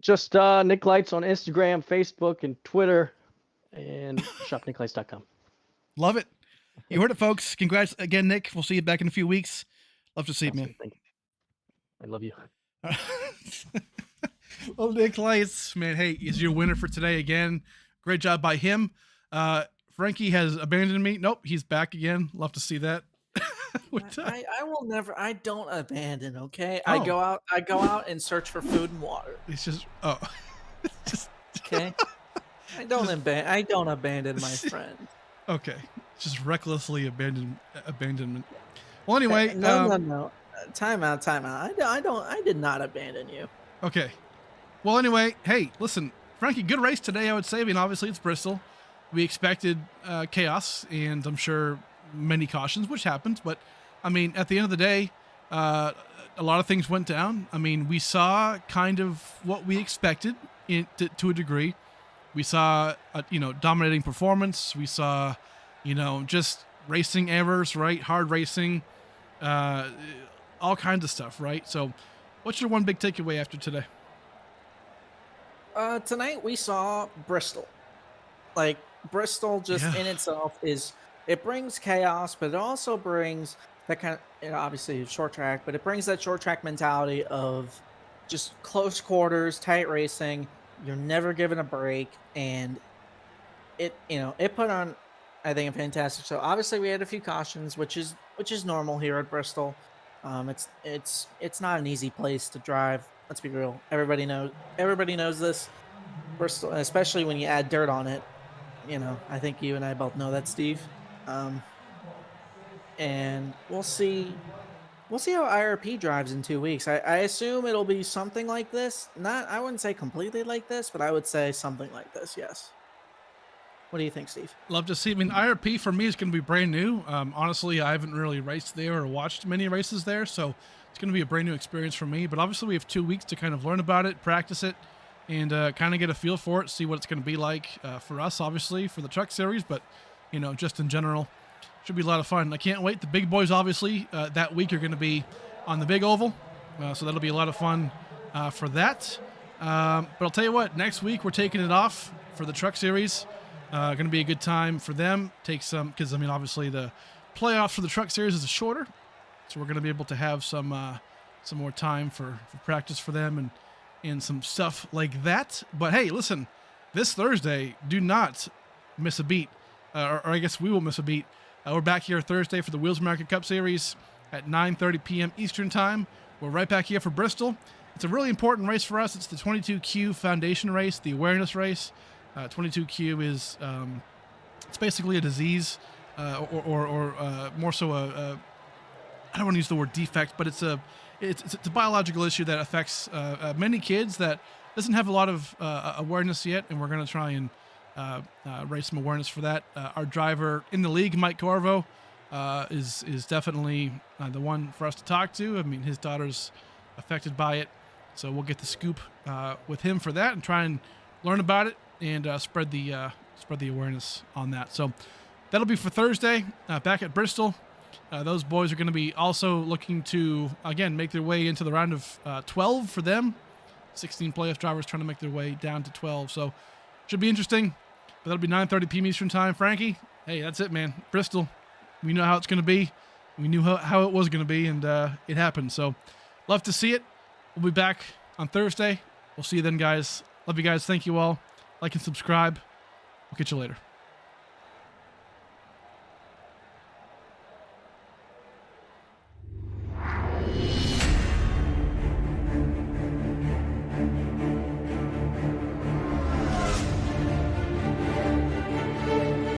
Just Nick Lights on Instagram, Facebook, and Twitter, and shopnicklights.com. Love it. You heard it, folks. Congrats again, Nick. We'll see you back in a few weeks. Love to see you, man. Thank you. I love you. Well, Nick Lights, man, hey, is your winner for today again. Great job by him. Frankie has abandoned me. Nope, he's back again. Love to see that. I will never. I don't abandon. Okay, Oh. I go out and search for food and water. It's just Okay, I don't abandon my friend. okay. Just recklessly abandonment. Well, anyway, No. Time out. I did not abandon you. Okay. Well, anyway, hey, listen, Frankie, good race today, I would say. I mean, obviously it's Bristol. We expected chaos and I'm sure many cautions, which happens. But, I mean, at the end of the day, a lot of things went down. I mean, we saw kind of what we expected to a degree. We saw, dominating performance. We saw, just racing errors, right? Hard racing, all kinds of stuff, right? So what's your one big takeaway after today? Tonight we saw Bristol. Like, Bristol just in itself it brings chaos, but it also brings that kind of, obviously short track, but it brings that short track mentality of just close quarters, tight racing. You're never given a break, and it put on, I think, a fantastic show. Obviously we had a few cautions, which is normal here at Bristol. It's not an easy place to drive. Let's be real. Everybody knows this. Bristol, especially when you add dirt on it, I think you and I both know that, Steve. And we'll see. We'll see how IRP drives in 2 weeks. I assume it'll be something like this. Not, I wouldn't say completely like this, but I would say something like this. Yes. What do you think, Steve? Love to see. I mean, IRP for me is going to be brand new. Honestly, I haven't really raced there or watched many races there, so it's going to be a brand new experience for me. But obviously, we have 2 weeks to kind of learn about it, practice it, and kind of get a feel for it, see what it's going to be like for us, obviously, for the truck series, but, just in general. Should be a lot of fun. I can't wait. The big boys, obviously, that week are going to be on the big oval, so that'll be a lot of fun for that. But I'll tell you what, next week we're taking it off for the truck series. Going to be a good time for them. Take some, because obviously the playoffs for the truck series is shorter, so we're going to be able to have some more time for practice for them and some stuff like that. But hey, listen, this Thursday, do not miss a beat, or I guess we will miss a beat. We're back here Thursday for the Wheels America Cup Series at 9:30 p.m. Eastern Time. We're right back here for Bristol. It's a really important race for us. It's the 22Q Foundation race, the awareness race. 22Q is it's basically a disease, or more so I don't want to use the word defect, but it's a biological issue that affects many kids that doesn't have a lot of awareness yet, and we're going to try and raise some awareness for that. Our driver in the league, Mike Corvo, is definitely the one for us to talk to. I mean, his daughter's affected by it, so we'll get the scoop with him for that and try and learn about it and spread the awareness on that. So that'll be for Thursday back at Bristol. Those boys are going to be also looking to, again, make their way into the round of 12 for them. 16 playoff drivers trying to make their way down to 12. So should be interesting. But that'll be 9:30 p.m. Eastern Time. Frankie, hey, that's it, man. Bristol, we know how it's going to be. We knew how it was going to be, and it happened. So love to see it. We'll be back on Thursday. We'll see you then, guys. Love you guys. Thank you all. Like and subscribe. We'll catch you later.